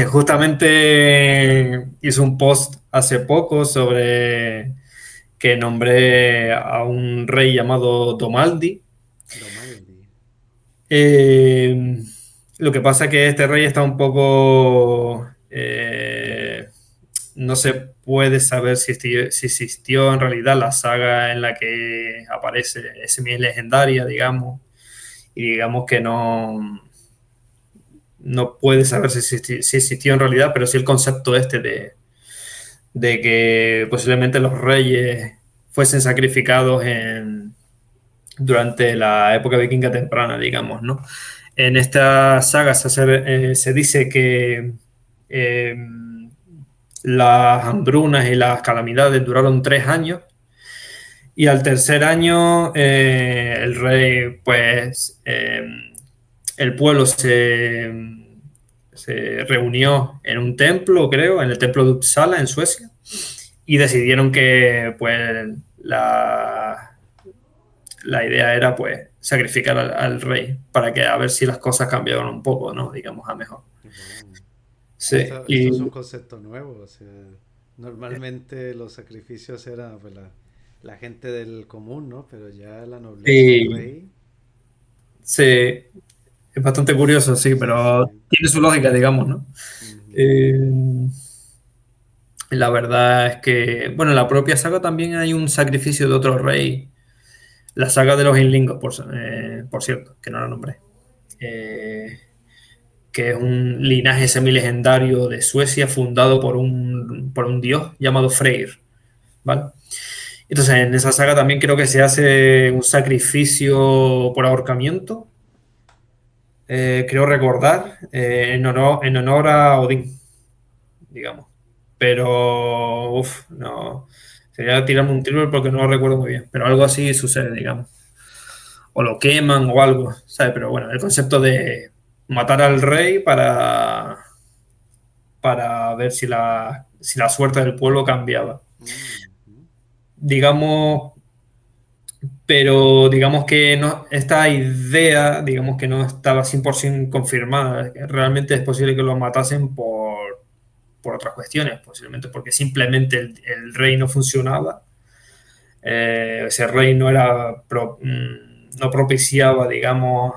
justamente hice un post hace poco sobre que nombré a un rey llamado Domaldi. Domaldi. Eh, lo que pasa es que este rey está un poco... no se puede saber si existió en realidad la saga en la que aparece, es semi legendaria, digamos, y digamos que no puede saber si existió en realidad, pero sí el concepto este de que posiblemente los reyes fuesen sacrificados durante la época vikinga temprana, digamos, ¿no? En esta saga se dice que eh, las hambrunas y las calamidades duraron 3 años y al tercer año el rey, pues, el pueblo se reunió en un templo, creo, en el templo de Uppsala, en Suecia, y decidieron que, pues, la idea era, pues, sacrificar al rey para que a ver si las cosas cambiaban un poco, ¿no? Digamos, a mejor. Wow. Sí, Esto es un y concepto nuevo. O sea, normalmente los sacrificios eran pues, la gente del común, ¿no? Pero ya la nobleza, un sí, rey. sí, es bastante curioso, sí, Sí, pero sí. tiene su lógica, digamos, ¿no? Ujú. Eh, la verdad es que, bueno, en la propia saga también hay un sacrificio de otro rey, la saga de los Inlingos, por cierto, que no la nombré, eh, que es un linaje semilegendario de Suecia fundado por un dios llamado Freyr, ¿vale? Entonces, en esa saga también creo que se hace un sacrificio por ahorcamiento, creo recordar, en honor a Odín, digamos. Pero, uff, no. Sería tirarme un triple porque no lo recuerdo muy bien. Pero algo así sucede, digamos. O lo queman o algo, ¿sabes? Pero bueno, el concepto de matar al rey para ver si la suerte del pueblo cambiaba. Ujú. Digamos, pero digamos que no, esta idea, digamos que no estaba 100% confirmada. Realmente es posible que lo matasen por otras cuestiones, posiblemente porque simplemente el rey no funcionaba. Ese rey no propiciaba, digamos,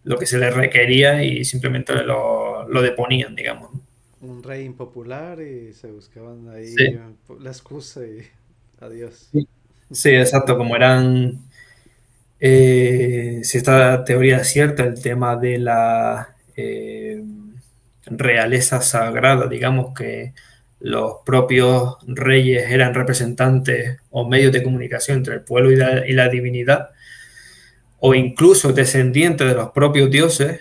lo que se le requería y simplemente lo deponían, digamos. Un rey impopular y se buscaban ahí Sí, la excusa y adiós. sí, sí, exacto, como eran, si esta teoría es cierta, el tema de la realeza sagrada, digamos que los propios reyes eran representantes o medios de comunicación entre el pueblo y la divinidad, o incluso descendientes de los propios dioses,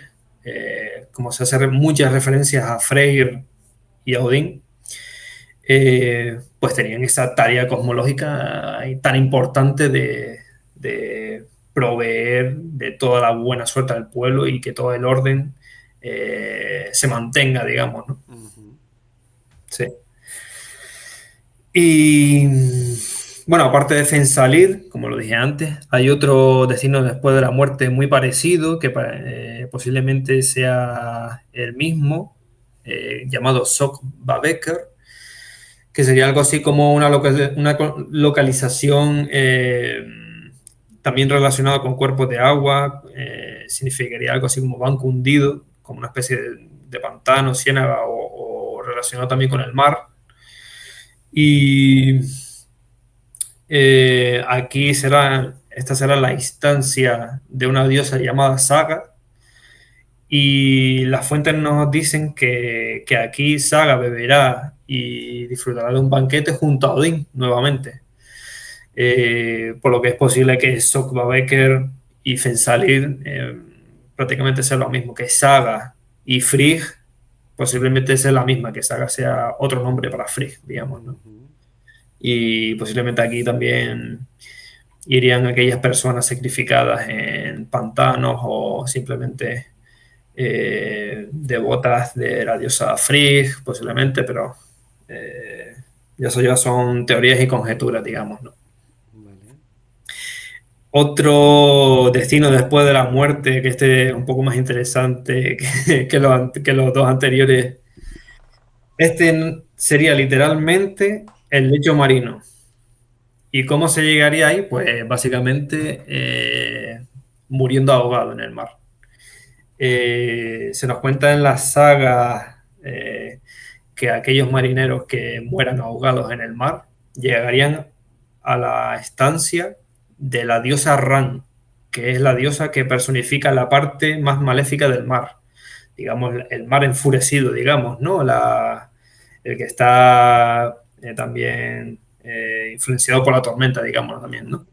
como se hacen muchas referencias a Freyr y a Odín, pues tenían esa tarea cosmológica tan importante de proveer de toda la buena suerte al pueblo y que todo el orden se mantenga, digamos, ¿no? Ujú. Sí. Y bueno, aparte de Fensalir, como lo dije antes, hay otro destino después de la muerte muy parecido, que posiblemente sea el mismo, llamado Sok Babeker, que sería algo así como una localización también relacionada con cuerpos de agua, significaría algo así como banco hundido, como una especie de pantano, ciénaga o relacionado también con el mar. Y esta será la instancia de una diosa llamada Saga, y las fuentes nos dicen que aquí Saga beberá y disfrutará de un banquete junto a Odín nuevamente. Por lo que es posible que Sokvabeker y Fensalir prácticamente sean lo mismo, que Saga y Frigg posiblemente sea la misma, que Saga sea otro nombre para Frigg, digamos, ¿no? Ujú. Y posiblemente aquí también irían aquellas personas sacrificadas en pantanos o simplemente devotas de la diosa Frigg, posiblemente, pero eso ya son teorías y conjeturas, digamos, ¿no? Vale. Otro destino después de la muerte, que este es un poco más interesante que los dos anteriores, este sería literalmente el lecho marino. ¿Y cómo se llegaría ahí? Pues básicamente muriendo ahogado en el mar. Se nos cuenta en las sagas que aquellos marineros que mueran ahogados en el mar llegarían a la estancia de la diosa Ran, que es la diosa que personifica la parte más maléfica del mar, digamos, el mar enfurecido, digamos, ¿no? El que está también influenciado por la tormenta, digamos, también, ¿no?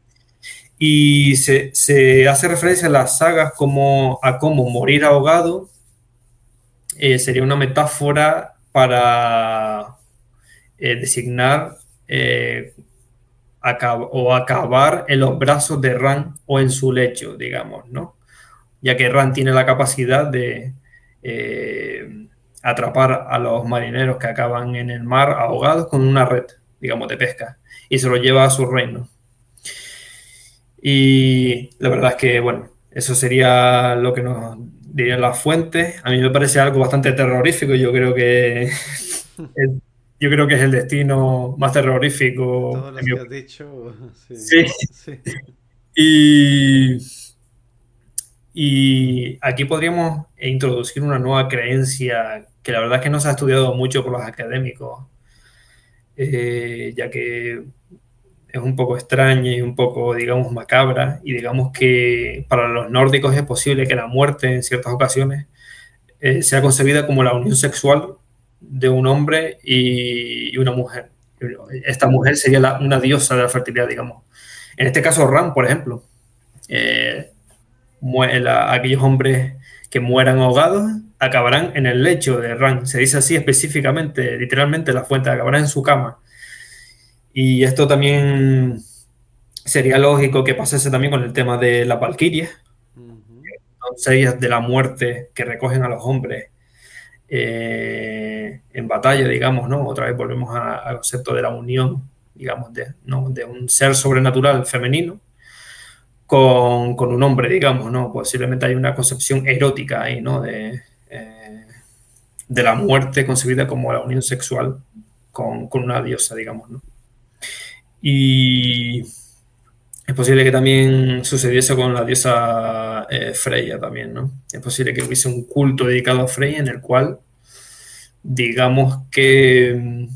Y se hace referencia en las sagas como, a cómo morir ahogado sería una metáfora para designar o acabar en los brazos de Ran o en su lecho, digamos, ¿no? Ya que Ran tiene la capacidad de atrapar a los marineros que acaban en el mar ahogados con una red, digamos, de pesca, y se los lleva a su reino. Y la verdad es que, bueno, eso sería lo que nos dirían las fuentes. A mí me parece algo bastante terrorífico. Yo creo que es el destino más De todos terrorífico, en los mi que has opinión. dicho, sí, Sí. sí. Y, y aquí podríamos introducir una nueva creencia que la verdad es que no se ha estudiado mucho por los académicos, ya que es un poco extraña y un poco, digamos, macabra. Y digamos que para los nórdicos es posible que la muerte en ciertas ocasiones sea concebida como la unión sexual de un hombre y una mujer. Esta mujer sería una diosa de la fertilidad, digamos. En este caso, Ram, por ejemplo, eh, aquellos hombres que mueran ahogados acabarán en el lecho de Ram. Se dice así específicamente, literalmente, la fuente acabará en su cama. Y esto también sería lógico que pasase también con el tema de las valquirias, Ujú. doncellas de la muerte que recogen a los hombres en batalla, digamos, ¿no? Otra vez volvemos al concepto de la unión, digamos, ¿no? De un ser sobrenatural femenino con un hombre, digamos, ¿no? Posiblemente hay una concepción erótica ahí, ¿no? De la muerte concebida como la unión sexual con una diosa, digamos, ¿no? Y es posible que también sucediese con la diosa Freya también, ¿no? Es posible que hubiese un culto dedicado a Freya en el cual, digamos que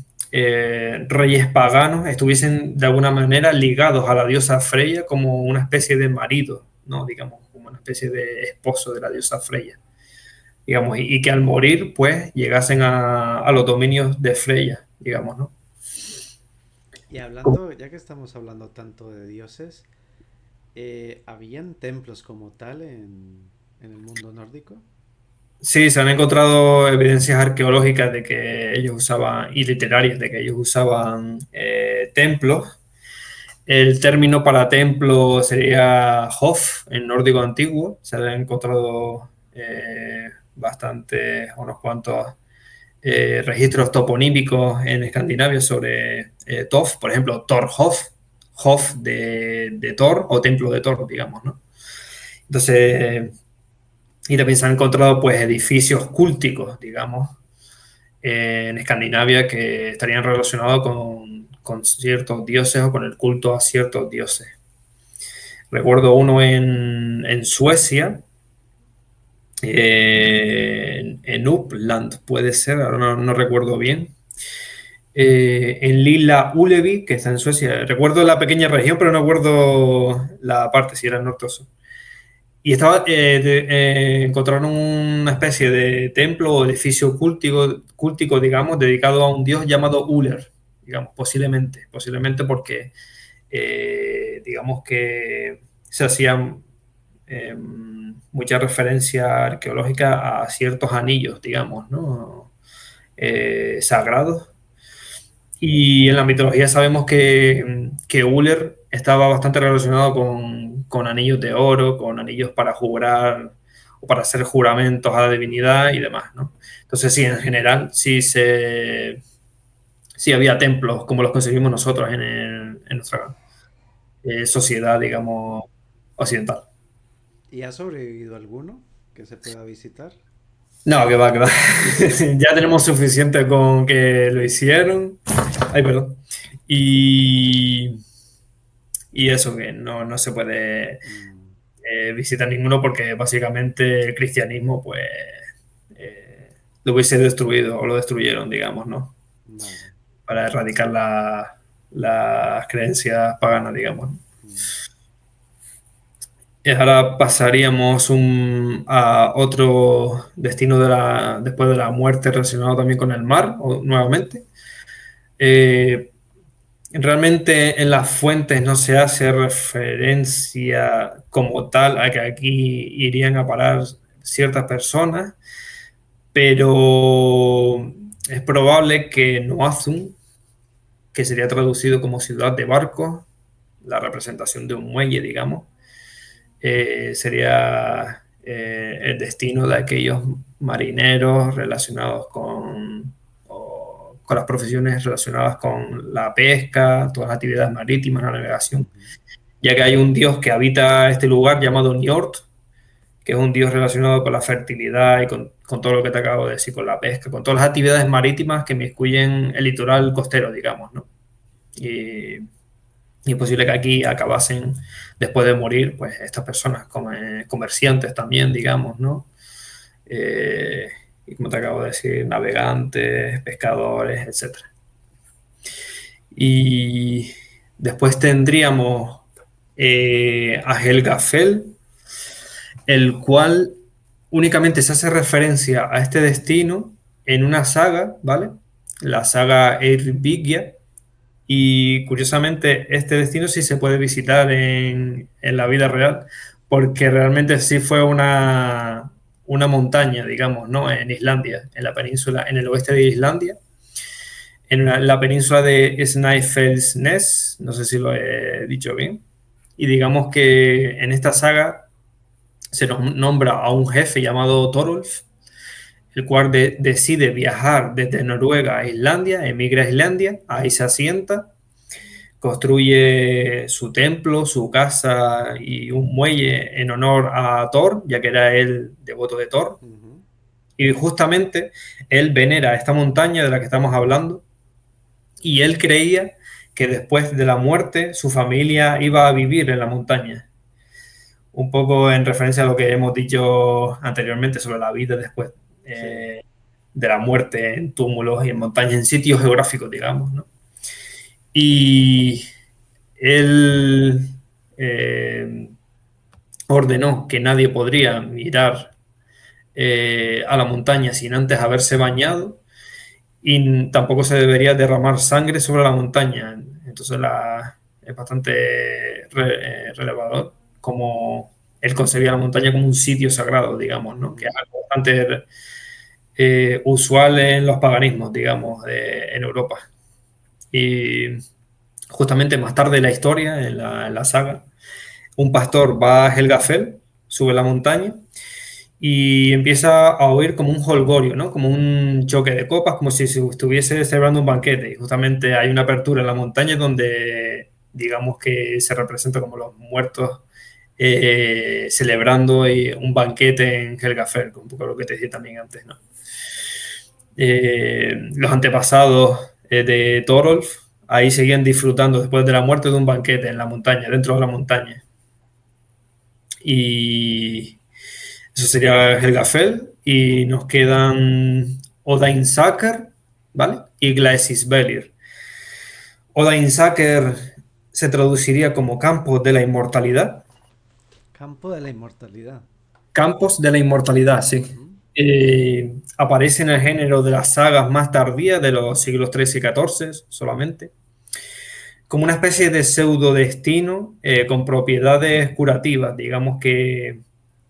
reyes paganos estuviesen de alguna manera ligados a la diosa Freya como una especie de marido, ¿no? Digamos, como una especie de esposo de la diosa Freya, digamos, y que al morir, pues, llegasen a los dominios de Freya, digamos, ¿no? Y hablando, ya que estamos hablando tanto de dioses, ¿habían templos como tal en el mundo nórdico? Sí, se han encontrado evidencias arqueológicas de que ellos usaban, y literarias, de que ellos usaban templos. El término para templo sería Hof, en nórdico antiguo. Se han encontrado unos cuantos registros toponímicos en Escandinavia sobre Tof, por ejemplo, Thorhof, Hof de Thor o templo de Thor, digamos, ¿no? Entonces, y también se han encontrado pues edificios cúlticos, digamos, en Escandinavia que estarían relacionados con ciertos dioses o con el culto a ciertos dioses. Recuerdo uno en Suecia, en Uppland, puede ser, ahora no recuerdo bien. En Lilla Ulevi, que está en Suecia. Recuerdo la pequeña región, pero no recuerdo la parte, si era el norte o sur. Y encontraron una especie de templo o edificio cúltico, digamos, dedicado a un dios llamado Uller, digamos, posiblemente porque, digamos que se hacían mucha referencia arqueológica a ciertos anillos, digamos, ¿no? Sagrados. Y en la mitología sabemos que Uller estaba bastante relacionado con anillos de oro, con anillos para jurar o para hacer juramentos a la divinidad y demás, ¿no? Entonces, sí, en general, sí había templos como los conseguimos nosotros en nuestra sociedad, digamos. occidental. ¿Y ha sobrevivido alguno que se pueda visitar? No, que va, que va. Ya tenemos suficiente con que lo hicieron. Ay, perdón. Y, y eso, que no se puede Mm, visitar ninguno porque básicamente el cristianismo, pues, lo hubiese destruido o lo destruyeron, digamos, ¿no? vale. Para erradicar las creencias paganas, digamos. Mm, Y ahora pasaríamos a otro destino después de la muerte relacionado también con el mar, nuevamente. Eh, Realmente en las fuentes no se hace referencia como tal a que aquí irían a parar ciertas personas, pero es probable que Noazun, que sería traducido como ciudad de barcos, la representación de un muelle, digamos, sería el destino de aquellos marineros relacionados con las profesiones relacionadas con la pesca, todas las actividades marítimas, la navegación, ujú, ya que hay un dios que habita este lugar llamado Njord, que es un dios relacionado con la fertilidad y con todo lo que te acabo de decir, con la pesca, con todas las actividades marítimas que inmiscuyen el litoral costero, digamos, ¿no? Y, y es posible que aquí acabasen, después de morir, pues estas personas como comerciantes también, digamos, ¿no? Eh, y como te acabo de decir, navegantes, pescadores, etcétera. Y después tendríamos a Helgafell, el cual únicamente se hace referencia a este destino en una saga, ¿vale? La saga Eyrbyggja, y curiosamente este destino sí se puede visitar en la vida real, porque realmente sí fue una montaña, digamos, ¿no? En Islandia, en la península, en el oeste de Islandia, en la península de Snæfellsnes, no sé si lo he dicho bien, y digamos que en esta saga se nos nombra a un jefe llamado Thorolf, el cual decide viajar desde Noruega a Islandia, emigra a Islandia, ahí se asienta, construye su templo, su casa y un muelle en honor a Thor, ya que era el devoto de Thor. ujú. Y justamente él venera esta montaña de la que estamos hablando y él creía que después de la muerte su familia iba a vivir en la montaña. Un poco en referencia a lo que hemos dicho anteriormente sobre la vida después Sí. de la muerte en túmulos y en montañas, en sitios geográficos, digamos, ¿no? Y él eh, ordenó que nadie podría mirar a la montaña sin antes haberse bañado y tampoco se debería derramar sangre sobre la montaña. Entonces es bastante relevador como él concebía la montaña como un sitio sagrado, digamos, ¿no? Que es Ujú. algo bastante usual en los paganismos, digamos, en Europa. Y justamente más tarde en la historia, en la saga, un pastor va a Helgafell, sube la montaña y empieza a oír como un jolgorio, ¿no? Como un choque de copas, como si se estuviese celebrando un banquete. Y justamente hay una apertura en la montaña donde, digamos que se representa como los muertos celebrando un banquete en Helgafell, un poco lo que te decía también antes, ¿no? Los antepasados de Thorolf ahí seguían disfrutando después de la muerte de un banquete en la montaña, dentro de la montaña. Y eso sería Helgafell. Y nos quedan Odinsaker, ¿vale? Y Gleisisvellir. Odinsaker se traduciría como campos de la inmortalidad. Campo de la inmortalidad. Campos de la inmortalidad, sí. Ujú, Aparece en el género de las sagas más tardías de los siglos XIII y XIV solamente, como una especie de pseudodestino con propiedades curativas, digamos que,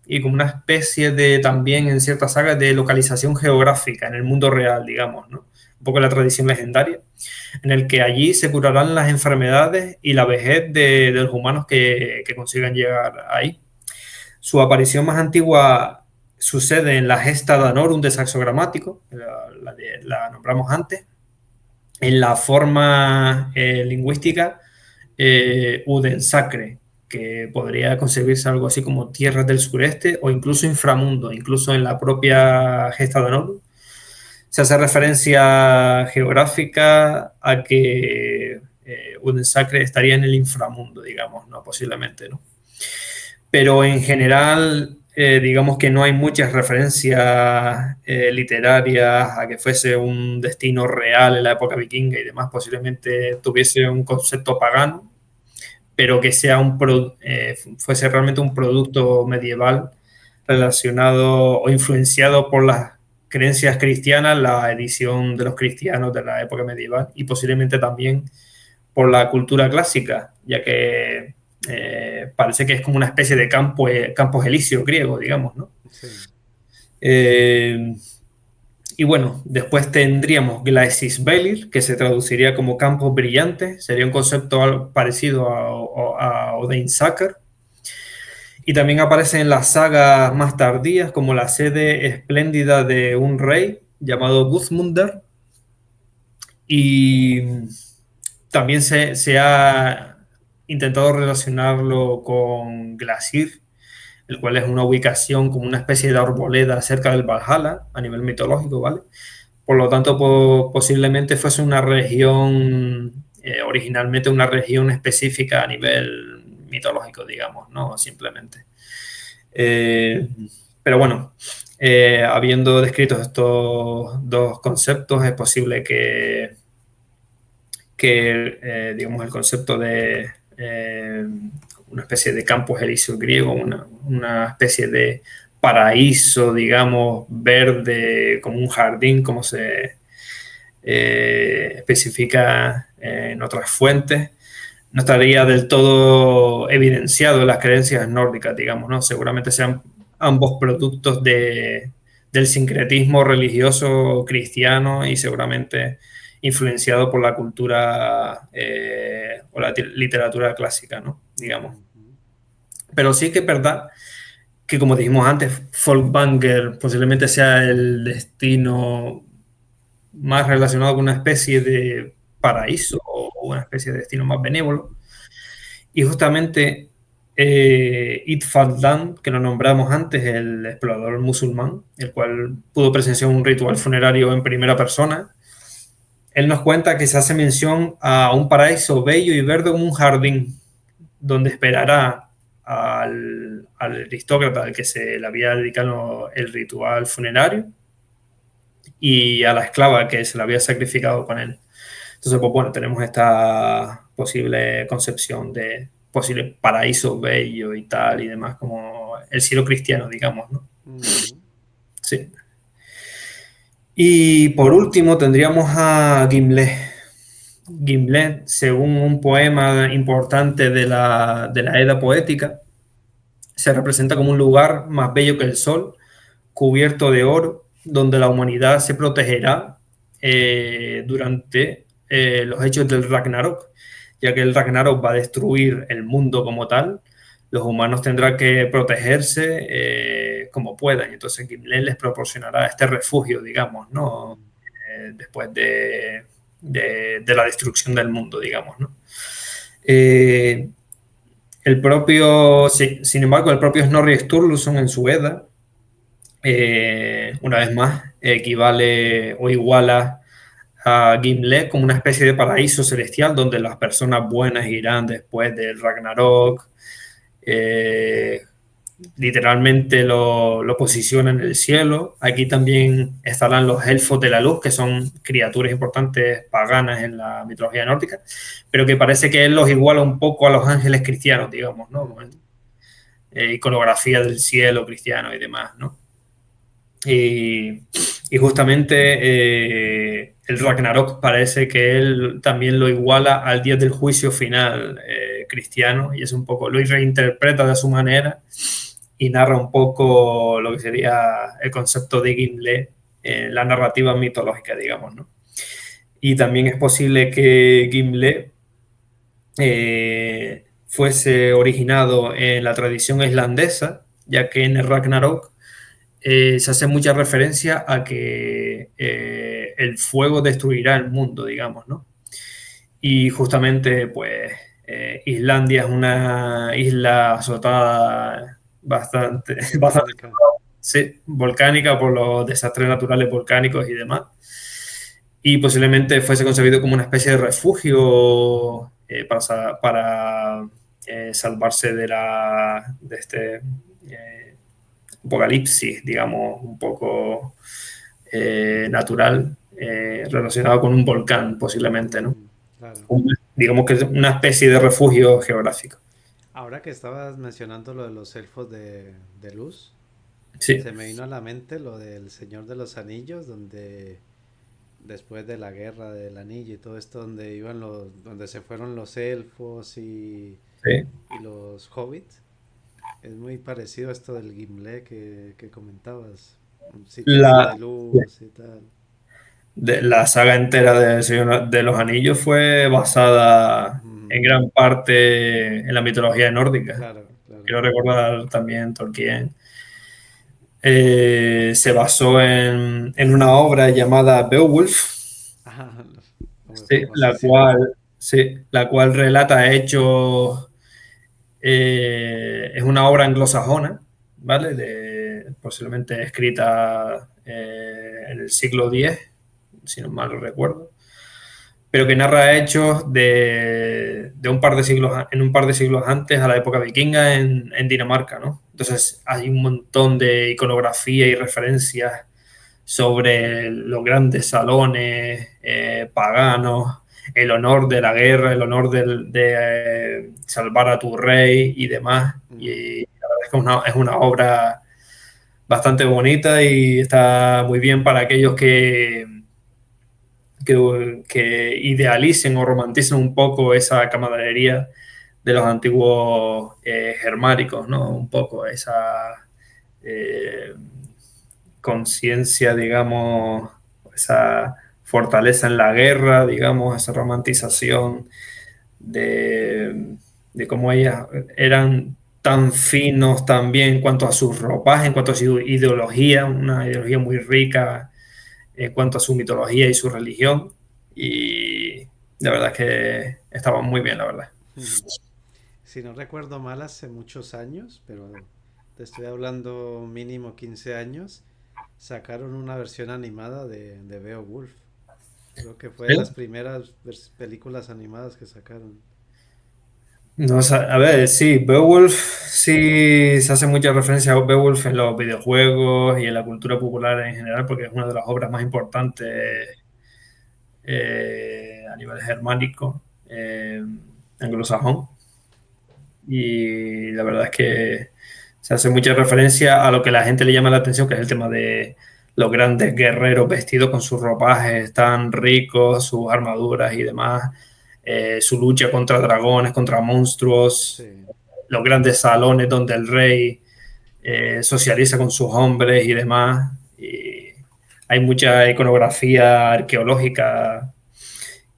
y como una especie de también en ciertas sagas de localización geográfica en el mundo real, digamos, ¿no? Un poco la tradición legendaria, en el que allí se curarán las enfermedades y la vejez de los humanos que consigan llegar ahí. Su aparición más antigua sucede en la Gesta Danorum de Saxo Gramático, la nombramos antes, en la forma lingüística Udensacre, que podría concebirse algo así como tierras del sureste o incluso inframundo, incluso en la propia gesta de Noru. Se hace referencia geográfica a que Udensacre estaría en el inframundo, digamos, ¿no? Posiblemente, ¿no? Pero en general, digamos que no hay muchas referencias literarias a que fuese un destino real en la época vikinga y demás. Posiblemente tuviese un concepto pagano, pero que sea fuese realmente un producto medieval relacionado o influenciado por las creencias cristianas, la edición de los cristianos de la época medieval y posiblemente también por la cultura clásica, ya que parece que es como una especie de campos elíseos griego, digamos, ¿no? Sí. Eh, y bueno, después tendríamos Glacis Belir, que se traduciría como campos brillantes, sería un concepto parecido a Odain Sakr. Y también aparece en las sagas más tardías como la sede espléndida de un rey llamado Guðmundur. Y también se ha intentado relacionarlo con Glasir, el cual es una ubicación como una especie de arboleda cerca del Valhalla a nivel mitológico, ¿vale? Por lo tanto, posiblemente fuese una región, originalmente una región específica a nivel mitológico, digamos, ¿no? Simplemente. Eh, pero bueno, habiendo descrito estos dos conceptos, es posible que digamos, el concepto de una especie de campus elíseos griego, una especie de paraíso, digamos, verde, como un jardín, como se especifica en otras fuentes, no estaría del todo evidenciado en las creencias nórdicas, digamos, ¿no? Seguramente sean ambos productos del sincretismo religioso cristiano y seguramente influenciado por la cultura o la literatura clásica, ¿no? Digamos. Ujú. Pero sí que es verdad que, como dijimos antes, Folkvanger posiblemente sea el destino más relacionado con una especie de paraíso o una especie de destino más benévolo. Y justamente Itfadlan, que lo nombramos antes, el explorador musulmán, el cual pudo presenciar un ritual funerario en primera persona, él nos cuenta que se hace mención a un paraíso bello y verde como un jardín, donde esperará al aristócrata al que se le había dedicado el ritual funerario y a la esclava que se le había sacrificado con él. Entonces, pues bueno, tenemos esta posible concepción de posible paraíso bello y tal y demás, como el cielo cristiano, digamos, ¿no? Ujú. Sí. Y por último tendríamos a Gimle. Gimle, según un poema importante de la Edda poética, se representa como un lugar más bello que el sol, cubierto de oro, donde la humanidad se protegerá durante los hechos del Ragnarok, ya que el Ragnarok va a destruir el mundo como tal. Los humanos tendrán que protegerse como puedan. Entonces Gimli les proporcionará este refugio, digamos, ¿no? Mm. Después de la destrucción del mundo, digamos, ¿no? Eh, sin embargo, el propio Snorri Sturluson en su Edda una vez más, equivale o iguala a Gimle como una especie de paraíso celestial donde las personas buenas irán después del Ragnarok. Eh, Literalmente lo posiciona en el cielo. Aquí también estarán los elfos de la luz, que son criaturas importantes paganas en la mitología nórdica, pero que parece que él los iguala un poco a los ángeles cristianos, digamos, ¿no? Ujú. Iconografía del cielo cristiano y demás, ¿no? Y, y justamente el Ragnarok parece que él también lo iguala al día del juicio final cristiano y es un poco, lo reinterpreta de su manera y narra un poco lo que sería el concepto de Gimle en la narrativa mitológica, digamos, ¿no? Y también es posible que Gimle fuese originado en la tradición islandesa, ya que en el Ragnarok se hace mucha referencia a que el fuego destruirá el mundo, digamos, ¿no? Y justamente, pues, Islandia es una isla azotada bastante, bastante Volcánica. sí, volcánica por los desastres naturales volcánicos y demás. Y posiblemente fuese concebido como una especie de refugio para salvarse de este apocalipsis, digamos, un poco natural relacionado con un volcán, posiblemente, ¿no? Mm, claro. Digamos que es una especie de refugio geográfico. Ahora que estabas mencionando lo de los elfos de luz, Sí, se me vino a la mente lo del Señor de los Anillos, donde después de la guerra del anillo y todo esto, donde iban donde se fueron los elfos sí. y los hobbits. Es muy parecido a esto del Gimle que comentabas. Un sitio así La, de luz y tal. la saga entera de Señor de los Anillos fue basada Mm, en gran parte en la mitología nórdica. claro, claro. Quiero recordar también Tolkien. Se basó en una obra llamada Beowulf, Ah, hombre, sí, famosísima. sí, la cual relata hechos, es una obra anglosajona, ¿vale? Posiblemente escrita en el siglo X, si no mal lo recuerdo, pero que narra hechos de un par de siglos, en un par de siglos antes, a la época vikinga, en Dinamarca, ¿no? Entonces hay un montón de iconografía y referencias sobre los grandes salones paganos, el honor de la guerra, el honor salvar a tu rey y demás. Mm, Y la verdad es que es una obra bastante bonita y está muy bien para aquellos que idealicen o romanticen un poco esa camaradería de los antiguos germánicos, ¿no? Un poco esa eh, conciencia, digamos, esa fortaleza en la guerra, digamos, esa romantización de cómo ellas eran tan finos también en cuanto a sus ropajes, en cuanto a su ideología, una ideología muy rica en cuanto a su mitología y su religión. Y la verdad es que estaban muy bien, la verdad. mm. Si no recuerdo mal, hace muchos años, pero te estoy hablando mínimo 15 años, sacaron una versión animada de Beowulf. Creo que fue de las ¿Sí? primeras películas animadas que sacaron. No, a ver, sí, Beowulf, sí se hace mucha referencia a Beowulf en los videojuegos y en la cultura popular en general, porque es una de las obras más importantes Mm, a nivel germánico, anglosajón. Y la verdad es que se hace mucha referencia a lo que la gente le llama la atención, que es el tema de los grandes guerreros vestidos con sus ropajes tan ricos, sus armaduras y demás, su lucha contra dragones, contra monstruos, sí. los grandes salones donde el rey socializa con sus hombres y demás. Y hay mucha iconografía arqueológica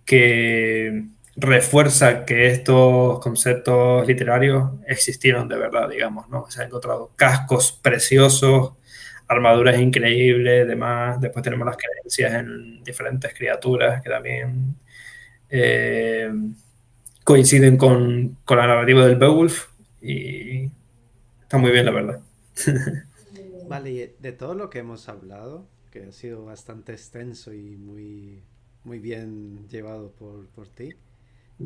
que refuerza que estos conceptos literarios existieron de verdad, digamos, ¿no? Se han encontrado cascos preciosos, armaduras increíbles, demás. Después tenemos las creencias en diferentes criaturas que también eh, coinciden con la narrativa del Beowulf y está muy bien, la verdad. Vale, y de todo lo que hemos hablado, que ha sido bastante extenso y muy bien llevado por ti,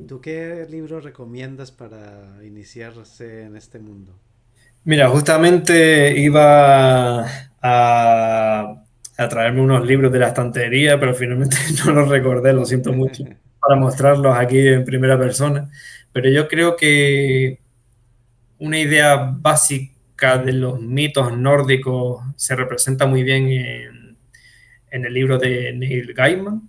¿tú qué libro recomiendas para iniciarse en este mundo? Mira, justamente iba a traerme unos libros de la estantería, pero finalmente no los recordé, lo siento mucho, para mostrarlos aquí en primera persona. Pero yo creo que una idea básica de los mitos nórdicos se representa muy bien en el libro de Neil Gaiman.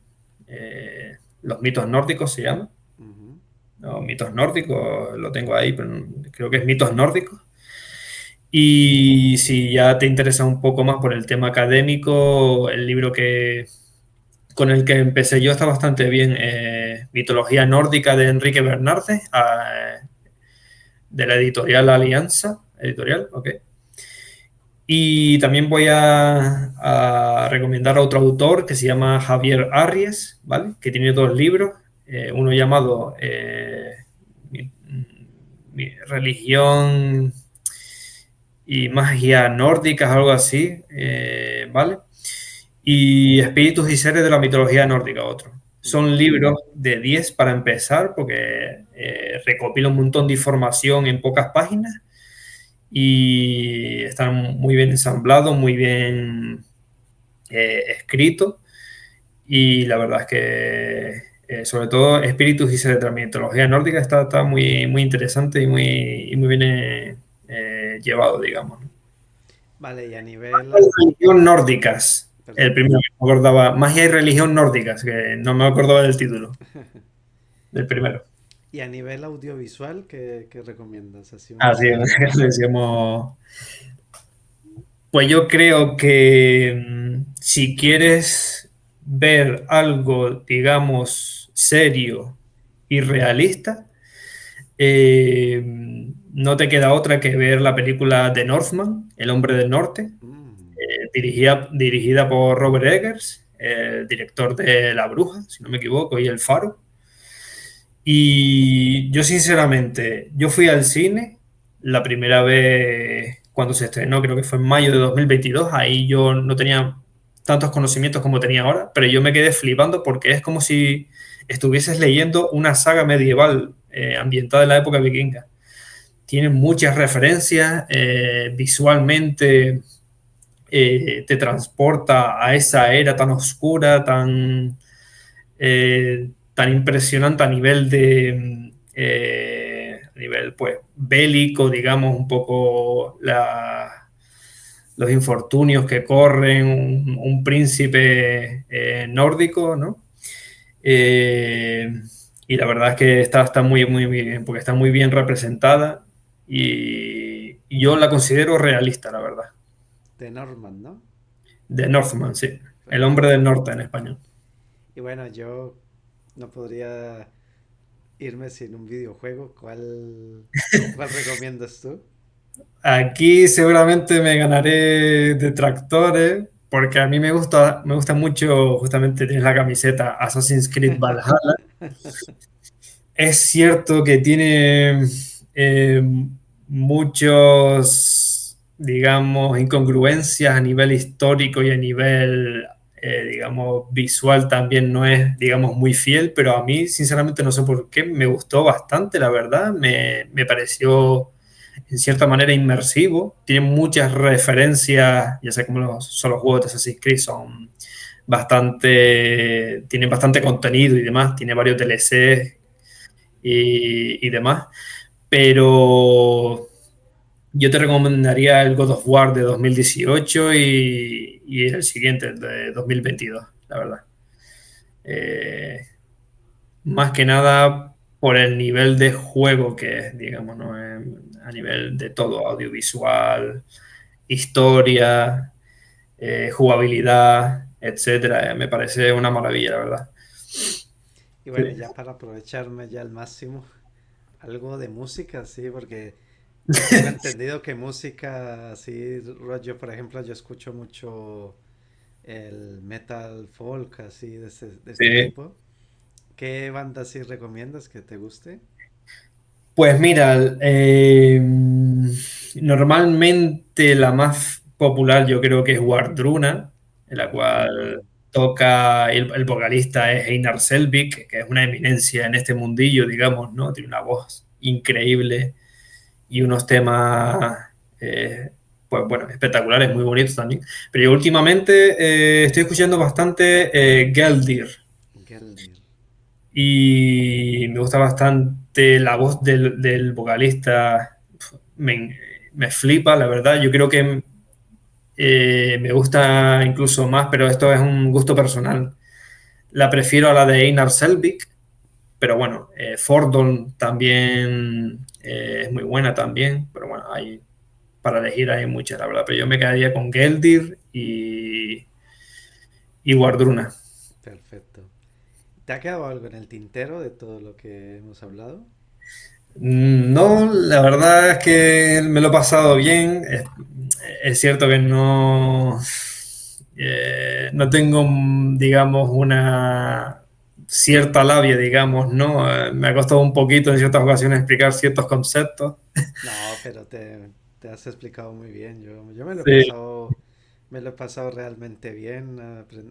Los mitos nórdicos se llama. Ujú, No, mitos nórdicos, lo tengo ahí, pero creo que es mitos nórdicos. Y si ya te interesa un poco más por el tema académico, el libro con el que empecé yo está bastante bien. Mitología nórdica de Enrique Bernardes, de la editorial Alianza, editorial, ok. Y también voy a recomendar a otro autor que se llama Javier Arries, ¿vale? Que tiene dos libros, uno llamado religión y magia nórdicas, algo así, ¿vale? Y Espíritus y seres de la mitología nórdica, otro. Son Vale. libros de 10 para empezar, porque recopila un montón de información en pocas páginas y están muy bien ensamblados, muy bien escritos. Y la verdad es que, sobre todo, Espíritus y seres de la mitología nórdica está muy, muy interesante y muy bien llevado, digamos, ¿no? Vale, y a Magia nivel... y religión nórdicas. El Perdón. primero que me acordaba. Magia y religión nórdicas, que no me acordaba del título. Del primero. Y a nivel audiovisual, ¿qué recomiendas? Así una Así serie. decíamos. Pues yo creo que si quieres ver algo, digamos, serio y realista, eh, no te queda otra que ver la película The Northman, El hombre del norte, Mm, dirigida por Robert Eggers, el director de La Bruja, si no me equivoco, y El Faro. Y yo sinceramente, yo fui al cine la primera vez cuando se estrenó, creo que fue en mayo de 2022. Ahí yo no tenía tantos conocimientos como tenía ahora, pero yo me quedé flipando porque es como si estuvieses leyendo una saga medieval ambientada en la época vikinga. Tiene muchas referencias, visualmente te transporta a esa era tan oscura, tan impresionante a nivel pues bélico, digamos, un poco los infortunios que corren un príncipe nórdico, ¿no? Eh, y la verdad es que está muy, muy, muy bien, porque está muy bien representada y yo la considero realista, la verdad. de Norman, ¿no? De Northman, sí. El hombre Perfecto. del norte en español. Y bueno, yo no podría irme sin un videojuego. ¿Cuál recomiendas tú? Aquí seguramente me ganaré detractores, porque a mí me gusta mucho, justamente tienes la camiseta Assassin's Creed Valhalla. Es cierto que tiene eh, muchos, digamos, incongruencias a nivel histórico y a nivel, digamos, visual también no es, digamos, muy fiel, pero a mí, sinceramente, no sé por qué, me gustó bastante, la verdad. Me pareció, en cierta manera, inmersivo. Tiene muchas referencias, ya sé cómo son los juegos de Assassin's Creed, son tienen bastante contenido y demás, tiene varios DLCs y demás. Pero yo te recomendaría el God of War de 2018 y el siguiente, el de 2022, la verdad. Eh, Más que nada por el nivel de juego que es, digamos, ¿no? A nivel de todo, audiovisual, historia, jugabilidad, etcétera. Me parece una maravilla, la verdad. Y Sí. bueno, ya para aprovecharme ya al máximo, algo de música, sí, porque tengo entendido que música, así, rollo, por ejemplo, yo escucho mucho el metal folk, así, de este Sí. tipo. ¿Qué banda sí recomiendas que te guste? Pues mira, normalmente la más popular yo creo que es Wardruna, en la cual Mm, toca el vocalista es Einar Selvik, que es una eminencia en este mundillo, digamos, ¿no? Tiene una voz increíble y unos temas, pues bueno, espectaculares, muy bonitos también. Pero yo últimamente estoy escuchando bastante Geldir, Geldir. y me gusta bastante la voz del vocalista. Me, Me flipa, la verdad. Yo creo que me gusta incluso más, pero esto es un gusto personal. La prefiero a la de Einar Selvik, pero bueno, Fordon también es muy buena también, pero bueno, para elegir hay muchas, la verdad. Pero yo me quedaría con Geldir y Wardruna. Perfecto. ¿Te ha quedado algo en el tintero de todo lo que hemos hablado? No, la verdad es que me lo he pasado bien. Es cierto que no tengo, digamos, una cierta labia, digamos, ¿no? Me ha costado un poquito en ciertas ocasiones explicar ciertos conceptos. No, pero te has explicado muy bien. Yo Sí, me lo he pasado realmente bien.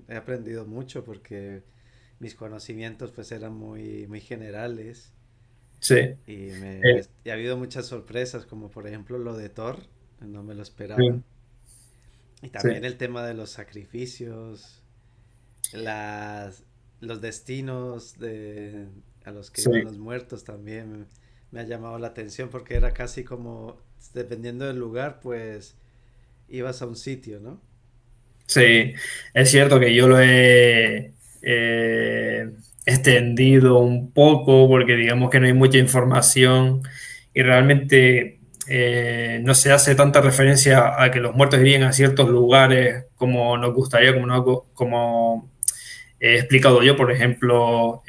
He aprendido mucho porque mis conocimientos pues eran muy generales sí. y ha habido muchas sorpresas, como por ejemplo lo de Thor, no me lo esperaba. Sí, Y sí, también el tema de los sacrificios, las, los destinos a los que sí. iban los muertos también me ha llamado la atención porque era casi como, dependiendo del lugar, pues ibas a un sitio, ¿no? Sí, es cierto que yo lo he extendido un poco porque digamos que no hay mucha información y realmente no se hace tanta referencia a que los muertos irían a ciertos lugares como nos gustaría, como he explicado yo, por ejemplo,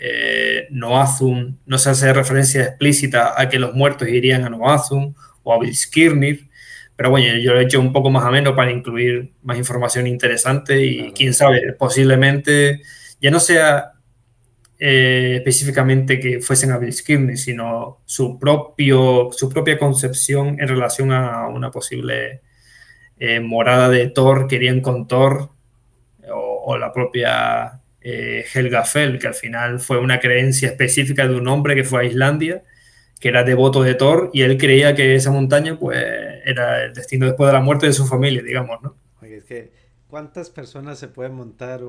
Noazun, no se hace referencia explícita a que los muertos irían a Noazun o a Vilskirnir, pero bueno, yo lo he hecho un poco más ameno para incluir más información interesante y Claro, quién sabe, posiblemente ya no sea específicamente que fuesen a Vilskirnir, sino su propia concepción en relación a una posible morada de Thor, querían con Thor o la propia Helga Fell, que al final fue una creencia específica de un hombre que fue a Islandia, que era devoto de Thor, y él creía que esa montaña pues era el destino después de la muerte de su familia, digamos, ¿no? oye, es que ¿cuántas personas se puede montar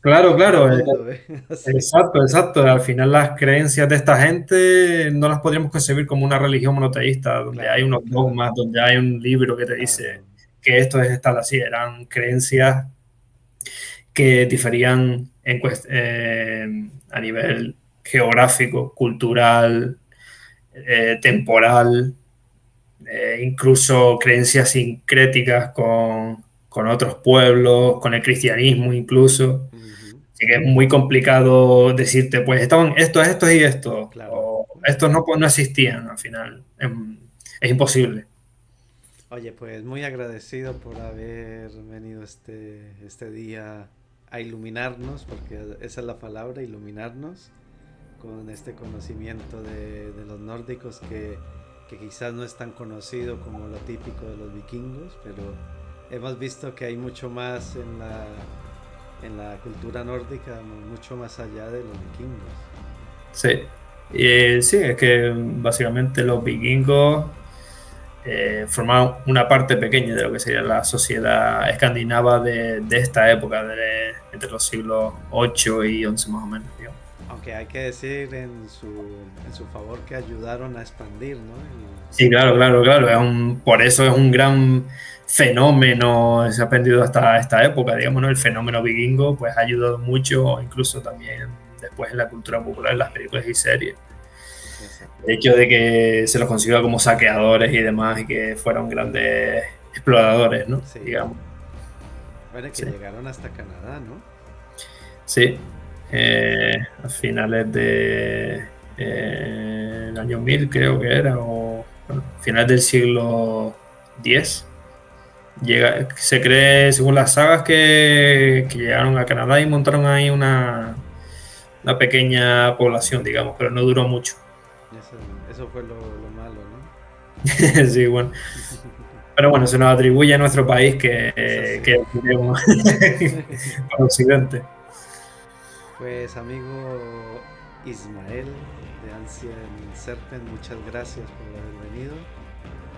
Claro, un claro, mundo, Así, exacto, exacto. Al final las creencias de esta gente no las podríamos concebir como una religión monoteísta, donde hay unos claro, claro, dogmas, donde hay un libro que te dice claro. que esto es tal así. Eran creencias que diferían a nivel geográfico, cultural, temporal, incluso creencias sincréticas con otros pueblos, con el cristianismo incluso. Ujú, Así que es muy complicado decirte, pues estaban estos y estos, claro. o estos no, pues, no existían al final. Es imposible. Oye, pues muy agradecido por haber venido este día a iluminarnos, porque esa es la palabra, iluminarnos, con este conocimiento de los nórdicos que quizás no es tan conocido como lo típico de los vikingos, pero hemos visto que hay mucho más en la cultura nórdica, mucho más allá de los vikingos. Sí. Y, sí, es que básicamente los vikingos formaban una parte pequeña de lo que sería la sociedad escandinava de esta época, entre los siglos 8 y 11 más o menos, digamos. Aunque hay que decir en su favor que ayudaron a expandir, ¿no? Sí, claro, claro, claro. Por eso es un gran fenómeno, se ha aprendido hasta esta época, digamos, ¿no? El fenómeno vikingo pues ha ayudado mucho, incluso también después en la cultura popular, en las películas y series. Exacto. El hecho de que se los considera como saqueadores y demás y que fueron grandes exploradores, ¿no? Sí. Digamos. Bueno, que Sí, llegaron hasta Canadá, ¿no? sí. A finales el año 1000 creo que era, o bueno, finales del siglo X. Se cree, según las sagas, que llegaron a Canadá y montaron ahí una pequeña población, digamos, pero no duró mucho. Eso, eso fue lo malo, ¿no? Sí, bueno. Pero bueno, se nos atribuye a nuestro país Eso que sí. tenemos para Occidente. Pues amigo Ismael de Ancient Serpent, muchas gracias por haber venido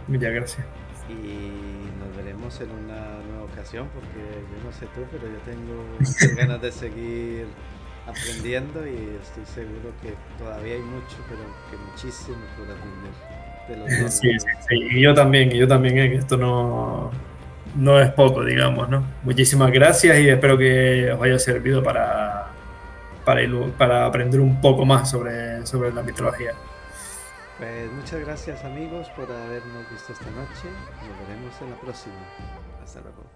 Muchas gracias. y nos veremos en una nueva ocasión porque yo no sé tú, pero yo tengo muchas ganas de seguir aprendiendo y estoy seguro que todavía hay mucho, pero que muchísimo por aprender de los Sí, sí, nórdicos. sí. Y yo también, que esto no es poco, digamos, ¿no? Muchísimas gracias y espero que os haya servido para aprender un poco más sobre la mitología. Pues muchas gracias amigos por habernos visto esta noche. Nos veremos en la próxima. Hasta luego.